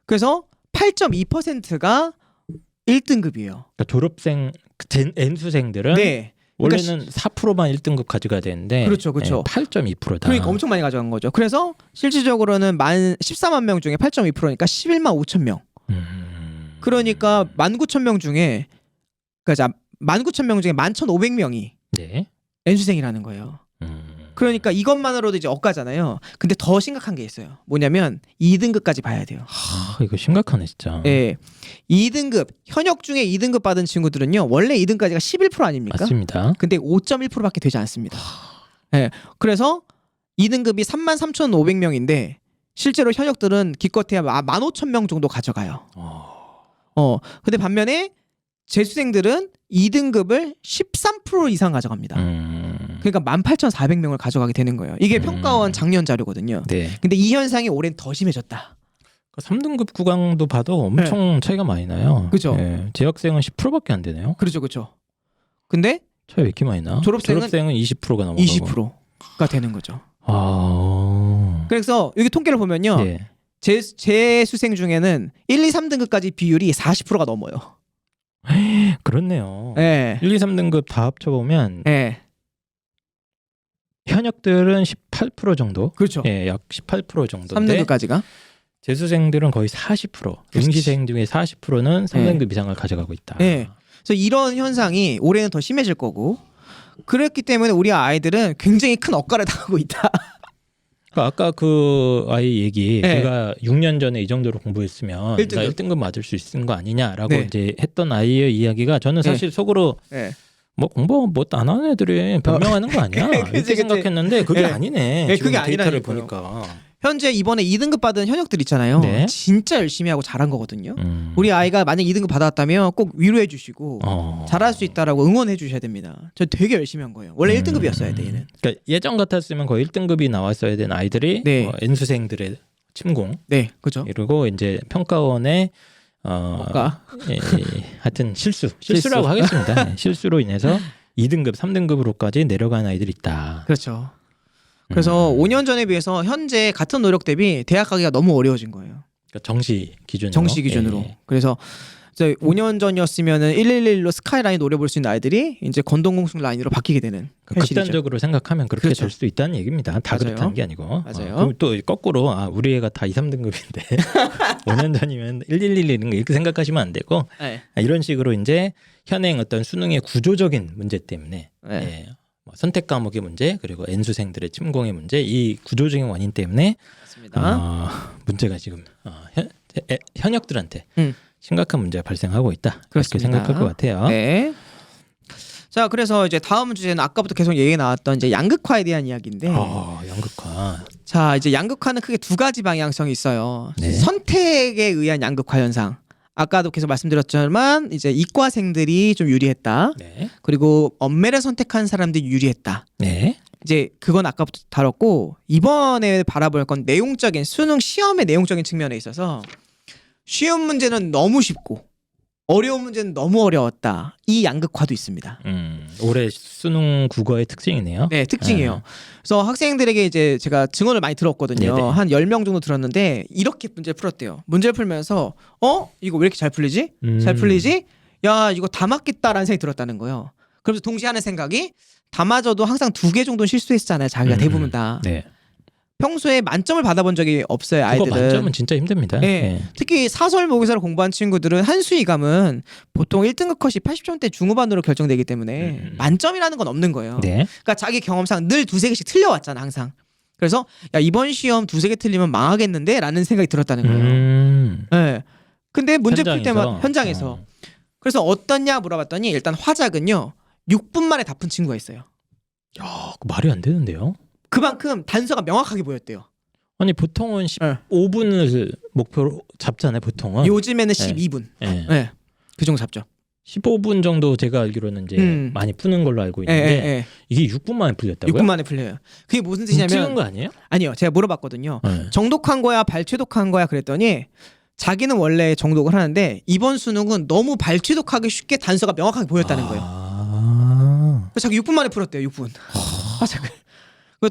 그래서 8.2%가 1등급이에요. 그러니까 졸업생 N수생들은 네. 그러니까 원래는 4%만 1등급 가져가야 되는데 그렇죠. 8.2%다. 그러니까 엄청 많이 가져간 거죠. 그래서 실질적으로는 14만 명 중에 8.2%니까 11만 5천 명. 그러니까 19,000명 중에 그러니까 19,000명 중에 11,500명이 네. N수생이라는 거예요. 그러니까 이것만으로도 이제 억가잖아요. 근데 더 심각한 게 있어요. 뭐냐면 2등급까지 봐야 돼요. 이거 심각하네 진짜. 예. 2등급 현역 중에 2등급 받은 친구들은요. 원래 2등까지가 11% 아닙니까? 맞습니다. 근데 5.1%밖에 되지 않습니다. 예. 그래서 2등급이 33,500명인데 실제로 현역들은 기껏해야 15,000명 정도 가져가요. 근데 반면에 재수생들은 2등급을 13% 이상 가져갑니다. 그러니까 18,400명을 가져가게 되는 거예요. 이게 평가원 작년 자료거든요. 네. 근데 이 현상이 올해는 더 심해졌다. 3등급 구강도 봐도 엄청 차이가 많이 나요. 그죠. 네. 재학생은 10%밖에 안 되네요. 그렇죠. 근데 차이 왜 이렇게 많이 나? 졸업생은 20%가 넘어가고. 20%가 되는 거죠. 아. 그래서 여기 통계를 보면요. 네. 재수생 중에는 1, 2, 3등급까지 비율이 40%가 넘어요. 그렇네요. 네. 1, 2, 3등급 다 합쳐보면 네. 현역들은 18% 정도. 그렇죠. 예, 약 18% 정도인데 3등급까지가 재수생들은 거의 40%. 그렇지. 응시생 중에 40%는 3등급 이상을 가져가고 있다. 네. 그래서 이런 현상이 올해는 더 심해질 거고 그랬기 때문에 우리 아이들은 굉장히 큰 억가를 당하고 있다. 그러니까 아까 그 아이 얘기 네. 내가 6년 전에 이 정도로 공부했으면 1등급. 나 1등급 맞을 수 있는 거 아니냐라고 네. 이제 했던 아이의 이야기가 저는 사실 속으로 네. 뭐 공부 뭐 안 하는 애들이 변명하는 거 아니야? 그치, 이렇게 그치. 생각했는데 그게 네. 아니네. 네, 지금 그게 데이터를 아니라니까요. 보니까. 현재 이번에 2등급 받은 현역들 있잖아요. 네. 진짜 열심히 하고 잘한 거거든요. 우리 아이가 만약 2등급 받았다면 꼭 위로해 주시고 잘할 수 있다라고 응원해 주셔야 됩니다. 저 되게 열심히 한 거예요. 원래 1등급이었어야 돼 얘는. 그러니까 예전 같았으면 거의 1등급이 나왔어야 되는 아이들이 네. N수생들의 침공 네, 그죠. 그리고 이제 평가원의 억가. 하여튼 실수라고 하겠습니다. 네, 실수로 인해서 2등급, 3등급으로까지 내려간 아이들이 있다. 그렇죠. 그래서 5년 전에 비해서 현재 같은 노력 대비 대학 가기가 너무 어려워진 거예요. 그러니까 정시 기준으로. 정시 기준으로. 예. 그래서 이제 5년 전이었으면은 111로 스카이라인 노려볼 수 있는 아이들이 이제 건동공숙 라인으로 바뀌게 되는 그러니까 현실이죠. 극단적으로 생각하면 그렇게 그렇죠. 될 수도 있다는 얘기입니다. 다 맞아요. 그렇다는 게 아니고. 맞아요. 그럼 또 거꾸로 우리 애가 다 2, 3등급인데 5년 전이면 111 이렇게 생각하시면 안 되고 네. 이런 식으로 이제 현행 어떤 수능의 구조적인 문제 때문에 네. 예, 뭐 선택 과목의 문제 그리고 N수생들의 침공의 문제 이 구조적인 원인 때문에 맞습니다. 문제가 지금 현역들한테 음. 심각한 문제가 발생하고 있다. 그렇게 그렇습니다. 생각할 것 같아요. 네. 자, 그래서 이제 다음 주제는 아까부터 계속 얘기 나왔던 이제 양극화에 대한 이야기인데, 양극화. 자 이제 양극화는 크게 두 가지 방향성이 있어요. 네. 선택에 의한 양극화 현상. 아까도 계속 말씀드렸지만 이제 이과생들이 좀 유리했다. 네. 그리고 엄매를 선택한 사람들이 유리했다. 네. 이제 그건 아까부터 다뤘고 이번에 바라볼 건 내용적인 수능 시험의 내용적인 측면에 있어서 쉬운 문제는 너무 쉽고 어려운 문제는 너무 어려웠다. 이 양극화도 있습니다. 올해 수능 국어의 특징이네요. 네, 특징이에요. 그래서 학생들에게 이제 제가 증언을 많이 들었거든요. 네네. 한 10명 정도 들었는데 이렇게 문제를 풀었대요. 문제를 풀면서 이거 왜 이렇게 잘 풀리지? 잘 풀리지? 야, 이거 다 맞겠다라는 생각이 들었다는 거예요. 그러면서 동시에 하는 생각이 다 맞아도 항상 2개 정도 실수했잖아요. 자기가 대부분 다. 네. 평소에 만점을 받아본 적이 없어요. 국어 아이들은. 만점은 진짜 힘듭니다. 네. 네. 특히 사설 모의사를 공부한 친구들은 한수이감은 보통 1등급 컷이 80점대 중후반으로 결정되기 때문에 만점이라는 건 없는 거예요. 네. 그러니까 자기 경험상 늘 2-3개씩 틀려왔잖아 항상. 그래서 야 이번 시험 2-3개 틀리면 망하겠는데? 라는 생각이 들었다는 거예요. 네. 근데 문제 풀 때마다 현장에서 그래서 어떻냐 물어봤더니 일단 화작은요 6분 만에 다 푼 친구가 있어요. 야, 말이 안 되는데요. 그만큼 단서가 명확하게 보였대요. 아니 보통은 15분을 목표로 잡잖아요. 보통은. 요즘에는 12분. 네. 네. 그 정도 잡죠. 15분 정도 제가 알기로는 이제 많이 푸는 걸로 알고 예, 있는데 예. 이게 6분 만에 풀렸다고요? 6분 만에 풀려요. 그게 무슨 찍은 뜻이냐면 거 아니에요? 아니요. 제가 물어봤거든요. 네. 정독한 거야, 발췌독한 거야 그랬더니 자기는 원래 정독을 하는데 이번 수능은 너무 발췌독하기 쉽게 단서가 명확하게 보였다는 거예요. 그래서 자기 6분 만에 풀었대요. 6분. 화작을.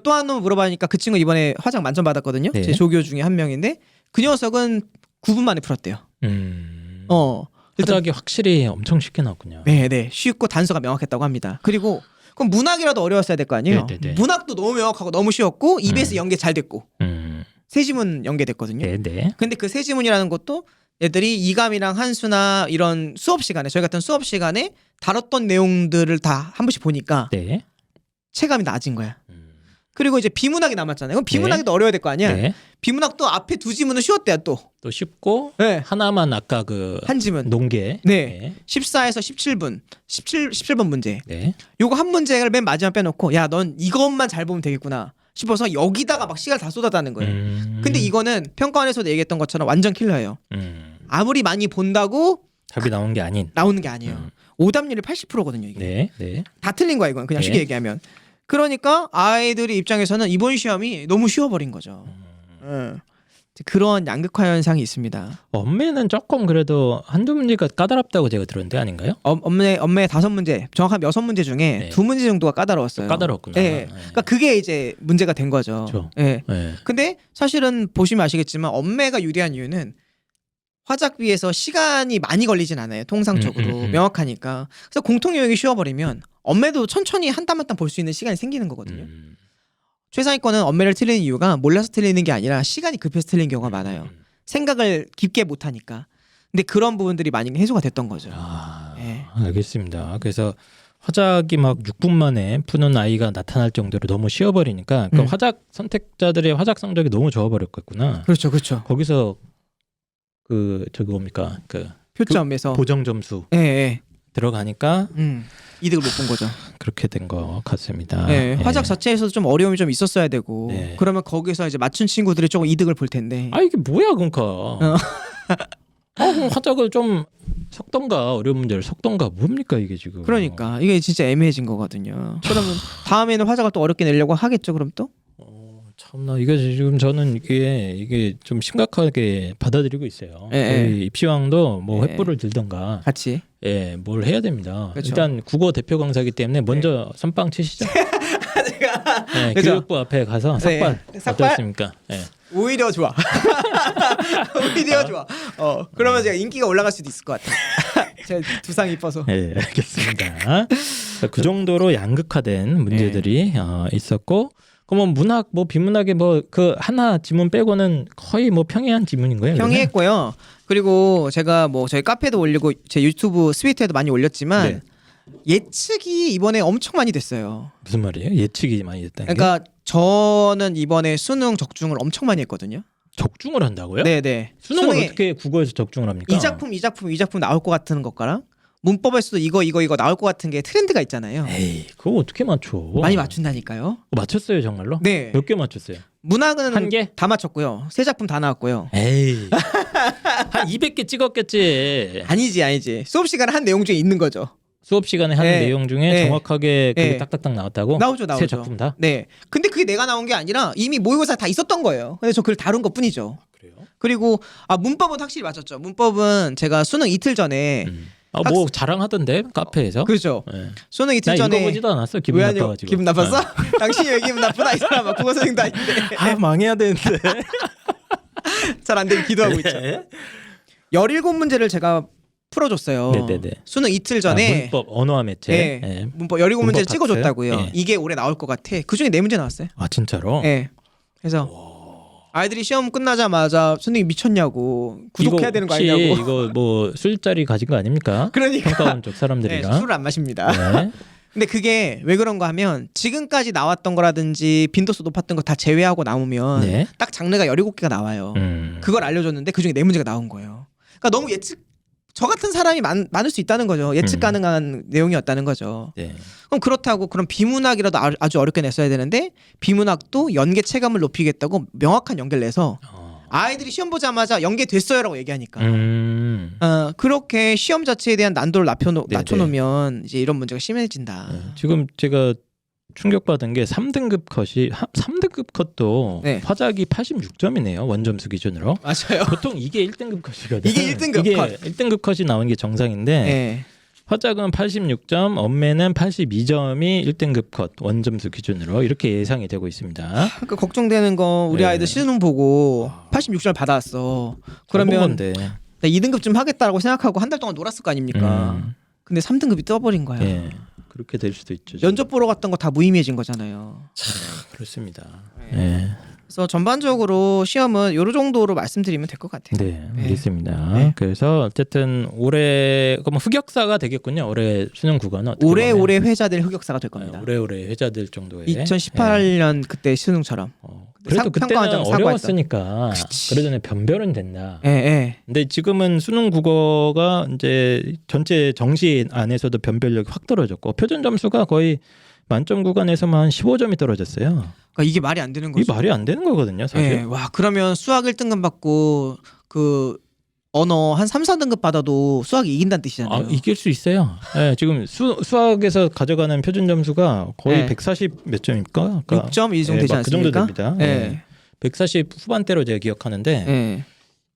또 한 번 물어봐니까 그 친구 이번에 화작 만점 받았거든요. 네. 제 조교 중에 한 명인데 그 녀석은 9분 만에 풀었대요. 일단 화작이 확실히 엄청 쉽게 나왔군요. 네, 쉽고 단서가 명확했다고 합니다. 그리고 그럼 문학이라도 어려웠어야 될 거 아니에요. 네네네. 문학도 너무 명확하고 너무 쉬웠고 EBS 연계 잘 됐고 세 지문 연계됐거든요. 네네. 근데 그 세 지문이라는 것도 애들이 이감이랑 한수나 이런 수업 시간에 저희 같은 수업 시간에 다뤘던 내용들을 다 한 번씩 보니까 네. 체감이 낮은 거야. 그리고 이제 비문학이 남았잖아요. 그럼 비문학이 도 어려워야 될 거 아니야. 네. 비문학도 앞에 두 지문은 쉬웠대요 또. 또 쉽고 네. 하나만 아까 그 한 지문. 농계. 네. 14에서 17분. 17번 문제. 네. 요거 한 문제를 맨 마지막 빼놓고 야 넌 이것만 잘 보면 되겠구나 싶어서 여기다가 막 시간을 다 쏟았다는 거예요. 근데 이거는 평가원에서도 얘기했던 것처럼 완전 킬러예요. 아무리 많이 본다고 답이 나온 게 아닌. 나오는 게 아니에요. 오답률이 80%거든요 이게. 네. 네. 다 틀린 거야 이건 그냥 네. 쉽게 얘기하면. 그러니까 아이들의 입장에서는 이번 시험이 너무 쉬워버린 거죠. 그런 양극화 현상이 있습니다. 엄매는 조금 그래도 한두 문제가 까다롭다고 제가 들었는데 아닌가요? 엄매 5문제 정확한 6문제 중에 네. 2문제 정도가 까다로웠어요. 까다롭구나. 예. 그러니까 그게 이제 문제가 된 거죠. 그렇죠. 예. 네. 근데 사실은 보시면 아시겠지만 엄매가 유리한 이유는 화작비에서 시간이 많이 걸리진 않아요. 통상적으로 명확하니까. 그래서 공통 요역이 쉬워버리면 엄매도 천천히 한 땀 한 땀 볼 수 있는 시간이 생기는 거거든요. 최상위권은 엄매를 틀리는 이유가 몰라서 틀리는 게 아니라 시간이 급해서 틀리는 경우가 많아요. 생각을 깊게 못하니까. 근데 그런 부분들이 많이 해소가 됐던 거죠. 예. 알겠습니다. 그래서 화작이 막 6분 만에 푸는 아이가 나타날 정도로 너무 쉬워버리니까 그 화작 선택자들의 화작 성적이 너무 좋아버렸겠구나. 그렇죠, 그렇죠. 거기서 그 저기 뭡니까 그 표점에서 보정 점수 예, 예. 들어가니까 이득을 못 본 거죠. 그렇게 된 것 같습니다. 네, 예. 화작 자체에서도 좀 어려움이 좀 있었어야 되고 네. 그러면 거기서 이제 맞춘 친구들이 조금 이득을 볼 텐데. 아 이게 뭐야 그러니까. 그럼 화작을 좀 섞던가 어려운 문제를 섞던가 뭡니까 이게 지금. 그러니까 이게 진짜 애매해진 거거든요. 그러면 다음에는 화작을 또 어렵게 내려고 하겠죠. 그럼 또? 참나 이게 지금 저는 이게 좀 심각하게 받아들이고 있어요. 예, 저희 입시왕도 뭐 예. 횃불을 들던가 같이. 뭘 해야 됩니다. 그렇죠. 일단 국어 대표 강사이기 때문에 먼저 선빵 치시죠. 제가 네, 그죠? 교육부 앞에 가서 삭발 삭발? 어떻습니까? 네. 오히려 좋아. 오히려 좋아. 그러면 제가 인기가 올라갈 수도 있을 것 같아. 제 두상 이뻐서. 네, 알겠습니다. 그 정도로 양극화된 문제들이 있었고, 그러면 문학 뭐 비문학의 뭐 그 하나 지문 빼고는 거의 뭐 평이한 지문인 거예요? 그러면? 평이했고요. 그리고 제가 뭐 저희 카페도 올리고 제 유튜브 스위트에도 많이 올렸지만 네. 예측이 이번에 엄청 많이 됐어요. 무슨 말이에요? 예측이 많이 됐다는 게? 그러니까 저는 이번에 수능 적중을 엄청 많이 했거든요. 적중을 한다고요? 네네. 수능을 수능에 어떻게 국어에서 적중을 합니까? 이 작품 나올 것 같은 것과랑 문법에서도 이거 나올 것 같은 게 트렌드가 있잖아요. 에이, 그거 어떻게 맞춰? 많이 맞춘다니까요. 맞췄어요 정말로? 네. 몇 개 맞췄어요? 문학은 한 개? 다 맞췄고요. 세 작품 다 나왔고요. 에이, 한 200개 찍었겠지. 아니지. 수업 시간에 한 내용 중에 있는 거죠. 수업 시간에 하는 네. 내용 중에 네. 정확하게 그게 네. 딱딱딱 나왔다고? 나오죠. 세 작품 다? 네. 근데 그게 내가 나온 게 아니라 이미 모의고사 다 있었던 거예요. 근데 저 그걸 다룬 것뿐이죠. 그래요? 그리고 문법은 확실히 맞췄죠. 문법은 제가 수능 이틀 전에 뭐 자랑하던데 카페에서. 그렇죠. 네. 수능 이틀 나 전에 읽어보지도 않았어. 기분 왜 아니요? 나빠가지고. 기분 나빴어? 당신이 왜 기분 나쁘다 이 사람아. 국어 선생도 아닌데. 망해야 되는데. 잘 안 되게 기도하고 있죠. 17문제를 제가 풀어줬어요. 네네네. 수능 이틀 전에 문법 언어와 매체. 네. 네. 문법 17문제를 문법 찍어줬다고요. 네. 이게 올해 나올 것 같아. 그중에 4문제 나왔어요. 아 진짜로? 네. 그래서 아이들이 시험 끝나자마자 선생님 미쳤냐고 구독해야 되는 거 혹시 아니냐고. 이거 뭐 술자리 가진 거 아닙니까? 그러니까 평가원 쪽 네, 사람들이랑. 술을 안 마십니다. 네. 근데 그게 왜 그런가 하면 지금까지 나왔던 거라든지 빈도수 높았던 거 다 제외하고 남으면 네. 딱 장르가 17개가 나와요. 그걸 알려줬는데 그중에 4문제가 나온 거예요. 그러니까 너무 저 같은 사람이 많을 수 있다는 거죠. 예측 가능한 내용이었다는 거죠. 네. 그럼 그렇다고 그럼 비문학이라도 아주 어렵게 냈어야 되는데 비문학도 연계 체감을 높이겠다고 명확한 연계를 내서 아이들이 시험 보자마자 연계됐어요라고 얘기하니까. 음. 그렇게 시험 자체에 대한 난도를 네네. 낮춰놓으면 이제 이런 문제가 심해진다. 네. 지금 제가 충격받은 게 3등급 컷이 3등급 컷도 네. 화작이 86점이네요. 원점수 기준으로. 맞아요. 보통 이게 1등급 컷이거든요. 이게 1등급 이게 컷. 1등급 컷이 나오는 게 정상인데 네. 화작은 86점, 엄매는 82점이 1등급 컷 원점수 기준으로 이렇게 예상이 되고 있습니다. 그러니까 걱정되는 거 우리 네. 아이들 수능 보고 86점을 받아왔어. 그러면 건데. 나 2등급 좀 하겠다라고 생각하고 한 달 동안 놀았을 거 아닙니까? 근데 3등급이 떠버린 거야. 예. 그렇게 될 수도 있죠. 지금. 면접 보러 갔던 거 다 무의미해진 거잖아요. 그렇습니다. 네. 예. 그래서 전반적으로 시험은 요런 정도로 말씀드리면 될 것 같아요. 네, 네. 알겠습니다. 네. 그래서 어쨌든 올해 그럼 흑역사가 되겠군요. 올해 수능 국어는 어떻게 보면. 오래오래 회자될 흑역사가 될 겁니다. 오래오래 회자될 정도의 2018년 그때 수능처럼. 그래도 그때는 평가원장 어려웠으니까 그치. 그래도 변별은 된다. 예, 예. 근데 지금은 수능 국어가 이제 전체 정시 안에서도 변별력이 확 떨어졌고 표준 점수가 거의 만점 구간에서만 15점이 떨어졌어요. 그러니까 이게 말이 안 되는 거죠. 이 말이 안 되는 거거든요, 사실. 예. 와, 그러면 수학 1등급 받고 그 언어 한 3, 4등급 받아도 수학이 이긴다는 뜻이잖아요. 이길 수 있어요. 예, 지금 수학에서 가져가는 표준 점수가 거의 네. 140 몇 점입니까? 그러니까 6점 이 정도 되지 그 정도 않습니까? 됩니다. 예. 예. 140 후반대로 제가 기억하는데 예.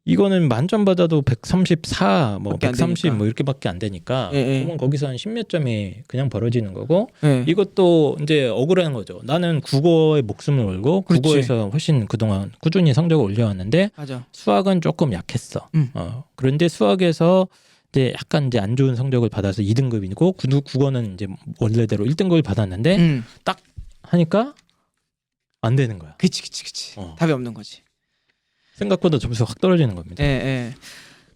이거는 만점 받아도 134, 뭐 밖에 안 130 되니까. 뭐 이렇게밖에 안 되니까 예, 예. 그러면 거기서 한 10몇 점이 그냥 벌어지는 거고 예. 이것도 이제 억울한 거죠. 나는 국어에 목숨을 걸고 그렇지. 국어에서 훨씬 그동안 꾸준히 성적을 올려왔는데 맞아. 수학은 조금 약했어. 그런데 수학에서 이제 약간 이제 안 좋은 성적을 받아서 2등급이고 국어는 이제 원래대로 1등급을 받았는데 딱 하니까 안 되는 거야. 그치. 답이 없는 거지. 생각보다 점수가 확 떨어지는 겁니다. 예, 예.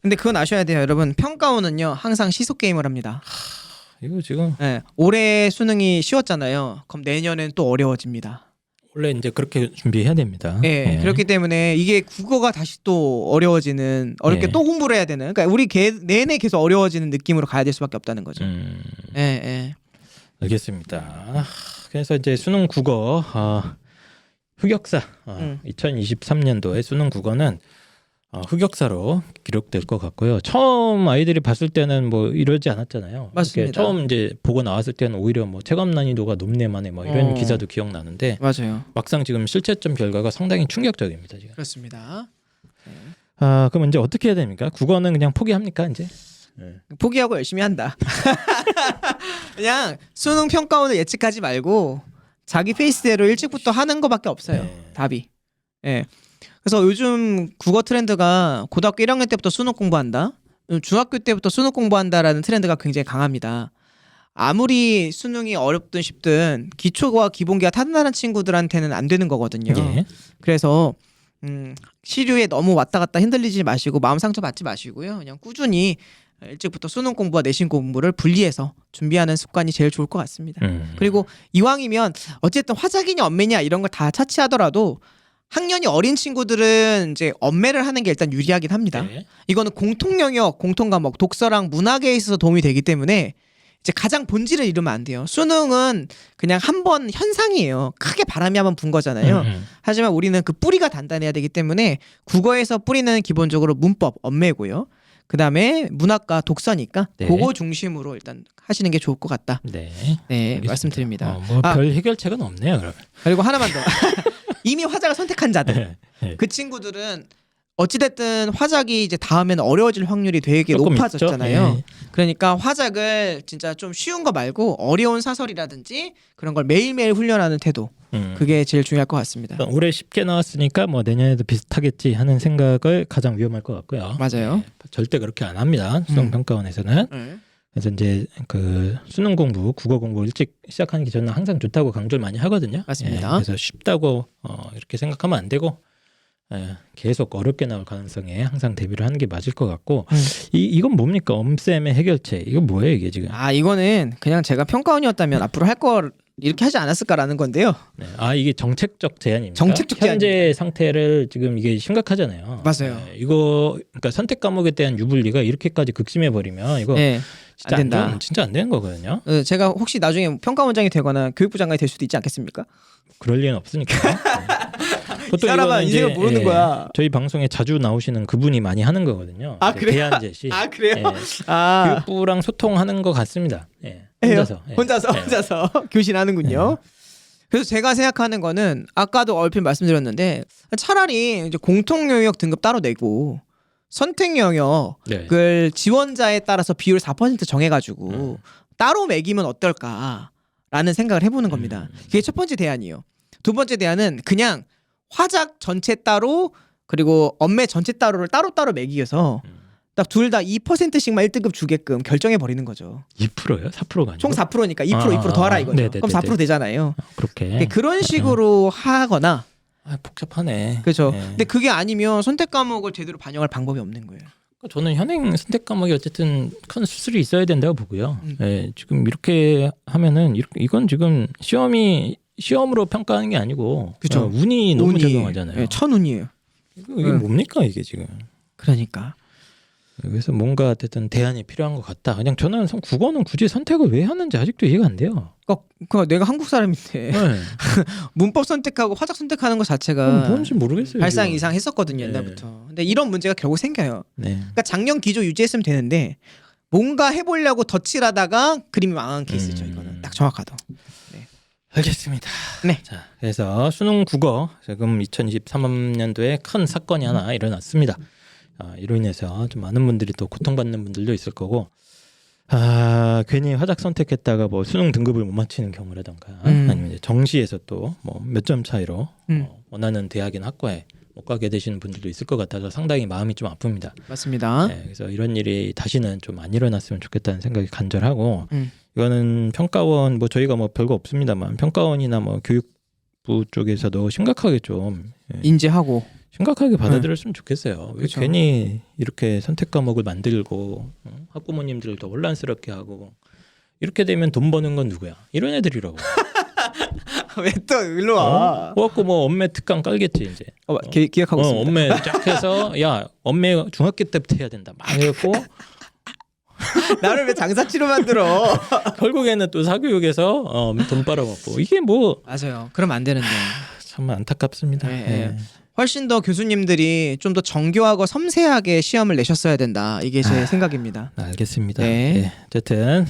근데 그건 아셔야 돼요, 여러분. 평가원은요 항상 시속 게임을 합니다. 이거 지금 예. 올해 수능이 쉬웠잖아요. 그럼 내년엔 또 어려워집니다. 원래 이제 그렇게 준비해야 됩니다. 예. 예. 그렇기 때문에 이게 국어가 다시 또 어렵게 예. 또 공부를 해야 되는. 그러니까 우리 내내 계속 어려워지는 느낌으로 가야 될 수밖에 없다는 거죠. 예, 예. 알겠습니다. 그래서 이제 수능 국어 흑역사 2023년도에 수능 국어는 흑역사로 기록될 것 같고요. 처음 아이들이 봤을 때는 뭐 이러지 않았잖아요. 맞습니다. 이렇게 처음 이제 보고 나왔을 때는 오히려 뭐 체감 난이도가 높네만에 뭐 이런 어. 기사도 기억나는데 맞아요. 막상 지금 실채점 결과가 상당히 충격적입니다. 지금. 그렇습니다. 그럼 이제 어떻게 해야 됩니까? 국어는 그냥 포기합니까 이제? 포기하고 열심히 한다. 그냥 수능 평가원을 예측하지 말고 자기 페이스대로 일찍부터 하는 거밖에 없어요. 네. 답이. 예. 그래서 요즘 국어 트렌드가 고등학교 1학년 때부터 수능 공부한다. 중학교 때부터 수능 공부한다라는 트렌드가 굉장히 강합니다. 아무리 수능이 어렵든 쉽든 기초와 기본기가 탄탄한 친구들한테는 안 되는 거거든요. 예. 그래서 시류에 너무 왔다 갔다 흔들리지 마시고 마음 상처 받지 마시고요. 그냥 꾸준히 일찍부터 수능 공부와 내신 공부를 분리해서 준비하는 습관이 제일 좋을 것 같습니다. 그리고 이왕이면 어쨌든 화작이냐 엄매냐 이런 걸 다 차치하더라도 학년이 어린 친구들은 이제 엄매를 하는 게 일단 유리하긴 합니다. 네. 이거는 공통 영역, 공통 과목, 독서랑 문학에 있어서 도움이 되기 때문에 이제 가장 본질을 잃으면 안 돼요. 수능은 그냥 한 번 현상이에요. 크게 바람이 한번 분 거잖아요. 하지만 우리는 그 뿌리가 단단해야 되기 때문에 국어에서 뿌리는 기본적으로 문법, 엄매고요. 그다음에 문학과 독서니까 네. 그거 중심으로 일단 하시는 게 좋을 것 같다. 네. 네, 알겠습니다. 말씀드립니다. 별 해결책은 없네요, 그러면. 그리고 하나만 더. 이미 화작을 선택한 자들. 네. 그 친구들은 어찌됐든 화작이 이제 다음에는 어려워질 확률이 되게 조금 높아졌잖아요. 있죠? 예. 그러니까 화작을 진짜 좀 쉬운 거 말고 어려운 사설이라든지 그런 걸 매일매일 훈련하는 태도. 그게 제일 중요할 것 같습니다. 그러니까 올해 쉽게 나왔으니까 뭐 내년에도 비슷하겠지 하는 생각을 가장 위험할 것 같고요. 맞아요. 네, 절대 그렇게 안 합니다. 수능 평가원에서는. 네. 그래서 이제 그 수능 공부, 국어 공부 일찍 시작하는 게 저는 항상 좋다고 강조를 많이 하거든요. 맞습니다. 그래서 쉽다고 이렇게 생각하면 안 되고 계속 어렵게 나올 가능성에 항상 대비를 하는 게 맞을 것 같고 이건 뭡니까? 엄쌤의 해결책. 이거 뭐예요 이게 지금? 이거는 그냥 제가 평가원이었다면 앞으로 할 걸 이렇게 하지 않았을까라는 건데요. 네. 이게 정책적 제안입니까? 정책적 현재 제안입니다. 상태를 지금 이게 심각하잖아요. 맞아요. 이거 그러니까 선택 과목에 대한 유불리가 이렇게까지 극심해 버리면 이거 네, 진짜 안 된다. 진짜 안 되는 거거든요. 제가 혹시 나중에 평가원장이 되거나 교육부 장관이 될 수도 있지 않겠습니까? 그럴 리는 없으니까. 보통 사람아 이거는 인생을 이제, 모르는 거야. 저희 방송에 자주 나오시는 그분이 많이 하는 거거든요. 아, 이제 그래요? 대한제 씨. 아 그래요? 예. 아 교육부랑 소통하는 것 같습니다. 예. 해요? 혼자서. 예. 혼자서 교신하는군요. 그래서 제가 생각하는 거는 아까도 얼핏 말씀드렸는데 차라리 이제 공통 영역 등급 따로 내고 선택 영역을 네. 지원자에 따라서 비율 4% 정해가지고 따로 매기면 어떨까라는 생각을 해보는 겁니다. 그게 첫 번째 대안이에요. 두 번째 대안은 그냥 화작 전체 따로 그리고 엄매 전체 따로를 따로따로 매기해서 딱 둘 다 2%씩만 1등급 주게끔 결정해 버리는 거죠. 2%요? 4%가 아니고? 총 4%니까 2% 2% 더하라 이거죠. 네네네네. 그럼 4% 되잖아요. 그렇게. 그런 식으로 하거나 복잡하네. 그렇죠. 예. 근데 그게 아니면 선택 과목을 제대로 반영할 방법이 없는 거예요. 저는 현행 선택 과목이 어쨌든 큰 수술이 있어야 된다고 보고요. 예, 지금 이렇게 하면은 이건 지금 시험으로 평가하는 게 아니고 그쵸. 운이 너무 작용하잖아요. 예, 천운이에요. 이게 뭡니까 이게 지금? 그러니까. 그래서 뭔가 어쨌든 대안이 필요한 것 같다. 그냥 저는 국어는 굳이 선택을 왜 하는지 아직도 이해가 안 돼요. 그러니까 내가 한국 사람인데 네. 문법 선택하고 화작 선택하는 것 자체가 뭔지 모르겠어요. 발상 지금. 이상 했었거든요 옛날부터. 근데 이런 문제가 결국 생겨요. 네. 그러니까 작년 기조 유지했으면 되는데 뭔가 해보려고 덧칠하다가 그림이 망한 케이스죠. 이거는 딱 정확하다. 알겠습니다. 네. 자, 그래서 수능 국어 지금 2023년도에 큰 사건이 하나 일어났습니다. 이로 인해서 좀 많은 분들이 또 고통받는 분들도 있을 거고, 괜히 화작 선택했다가 뭐 수능 등급을 못 맞히는 경우라던가, 아니면 이제 정시에서 또 뭐 몇 점 차이로 원하는 대학이나 학과에 못 가게 되시는 분들도 있을 것 같아서 상당히 마음이 좀 아픕니다. 맞습니다. 네, 그래서 이런 일이 다시는 좀 안 일어났으면 좋겠다는 생각이 간절하고, 이거는 평가원 뭐 저희가 뭐 별거 없습니다만 평가원이나 뭐 교육부 쪽에서도 심각하게 좀 인지하고 심각하게 받아들였으면 좋겠어요. 왜 그쵸. 괜히 이렇게 선택 과목을 만들고 학부모님들을 더 혼란스럽게 하고 이렇게 되면 돈 버는 건 누구야? 이런 애들이라고. 왜 또 일로 와? 그래갖고 뭐 엄매 특강 깔겠지 이제. 기획하고 있습니다. 엄매 쫙 해서 야 엄매 중학교 때부터 해야 된다. 막 해갖고 나를 왜 장사치로 만들어? 결국에는 또 사교육에서 돈 빨아먹고 이게 뭐 맞아요. 그럼 안 되는데. 참 안타깝습니다. 네. 네. 훨씬 더 교수님들이 좀 더 정교하고 섬세하게 시험을 내셨어야 된다. 이게 제 생각입니다. 알겠습니다. 네. 네. 어쨌든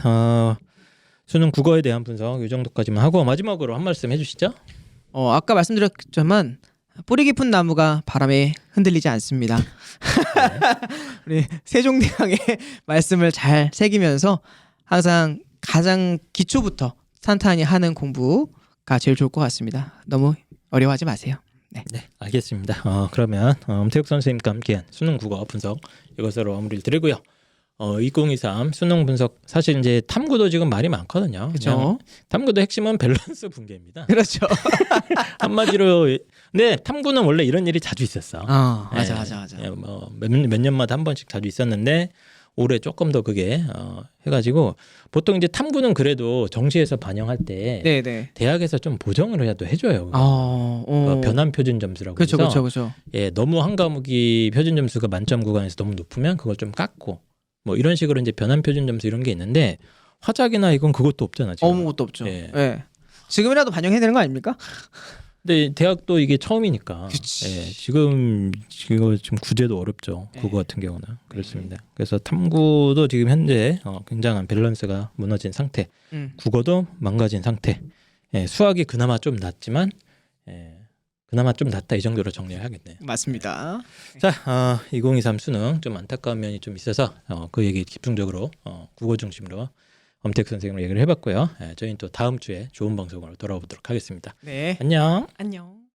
수능 국어에 대한 분석 이 정도까지만 하고 마지막으로 한 말씀 해주시죠. 아까 말씀드렸지만 뿌리 깊은 나무가 바람에 흔들리지 않습니다. 우리 세종대왕의 말씀을 잘 새기면서 항상 가장 기초부터 탄탄히 하는 공부가 제일 좋을 것 같습니다. 너무 어려워하지 마세요. 네. 네, 알겠습니다. 그러면 엄태욱 선생님과 함께한 수능 국어 분석 이것으로 마무리를 드리고요. 2023 수능 분석 사실 이제 탐구도 지금 말이 많거든요. 그렇죠. 탐구도 핵심은 밸런스 붕괴입니다. 그렇죠. 한마디로 근데 탐구는 원래 이런 일이 자주 있었어. 맞아. 몇 년마다 한 번씩 자주 있었는데 올해 조금 더 그게 해가지고 보통 이제 탐구는 그래도 정시에서 반영할 때 네네. 대학에서 좀 보정을 해줘요. 변환 표준 점수라고 그렇죠, 해서 그렇죠. 예, 너무 한 과목이 표준 점수가 만점 구간에서 너무 높으면 그걸 좀 깎고 뭐 이런 식으로 이제 변환 표준 점수 이런 게 있는데 화작이나 이건 그것도 없잖아 지금. 아무것도 없죠. 예. 네. 지금이라도 반영해야 되는 거 아닙니까? 근데 대학도 이게 처음이니까 그치. 예, 지금 구제도 어렵죠. 국어 같은 경우는 그렇습니다. 그래서 탐구도 지금 현재 굉장한 밸런스가 무너진 상태, 국어도 망가진 상태. 예, 수학이 그나마 좀 낫지만 그나마 좀 낫다 이 정도로 정리해야겠네요. 맞습니다. 자, 2023 수능 좀 안타까운 면이 좀 있어서 그 얘기 집중적으로 국어 중심으로 엄태욱 선생님으로 얘기를 해봤고요. 저희는 또 다음 주에 좋은 방송으로 돌아오도록 하겠습니다. 네. 안녕. 안녕.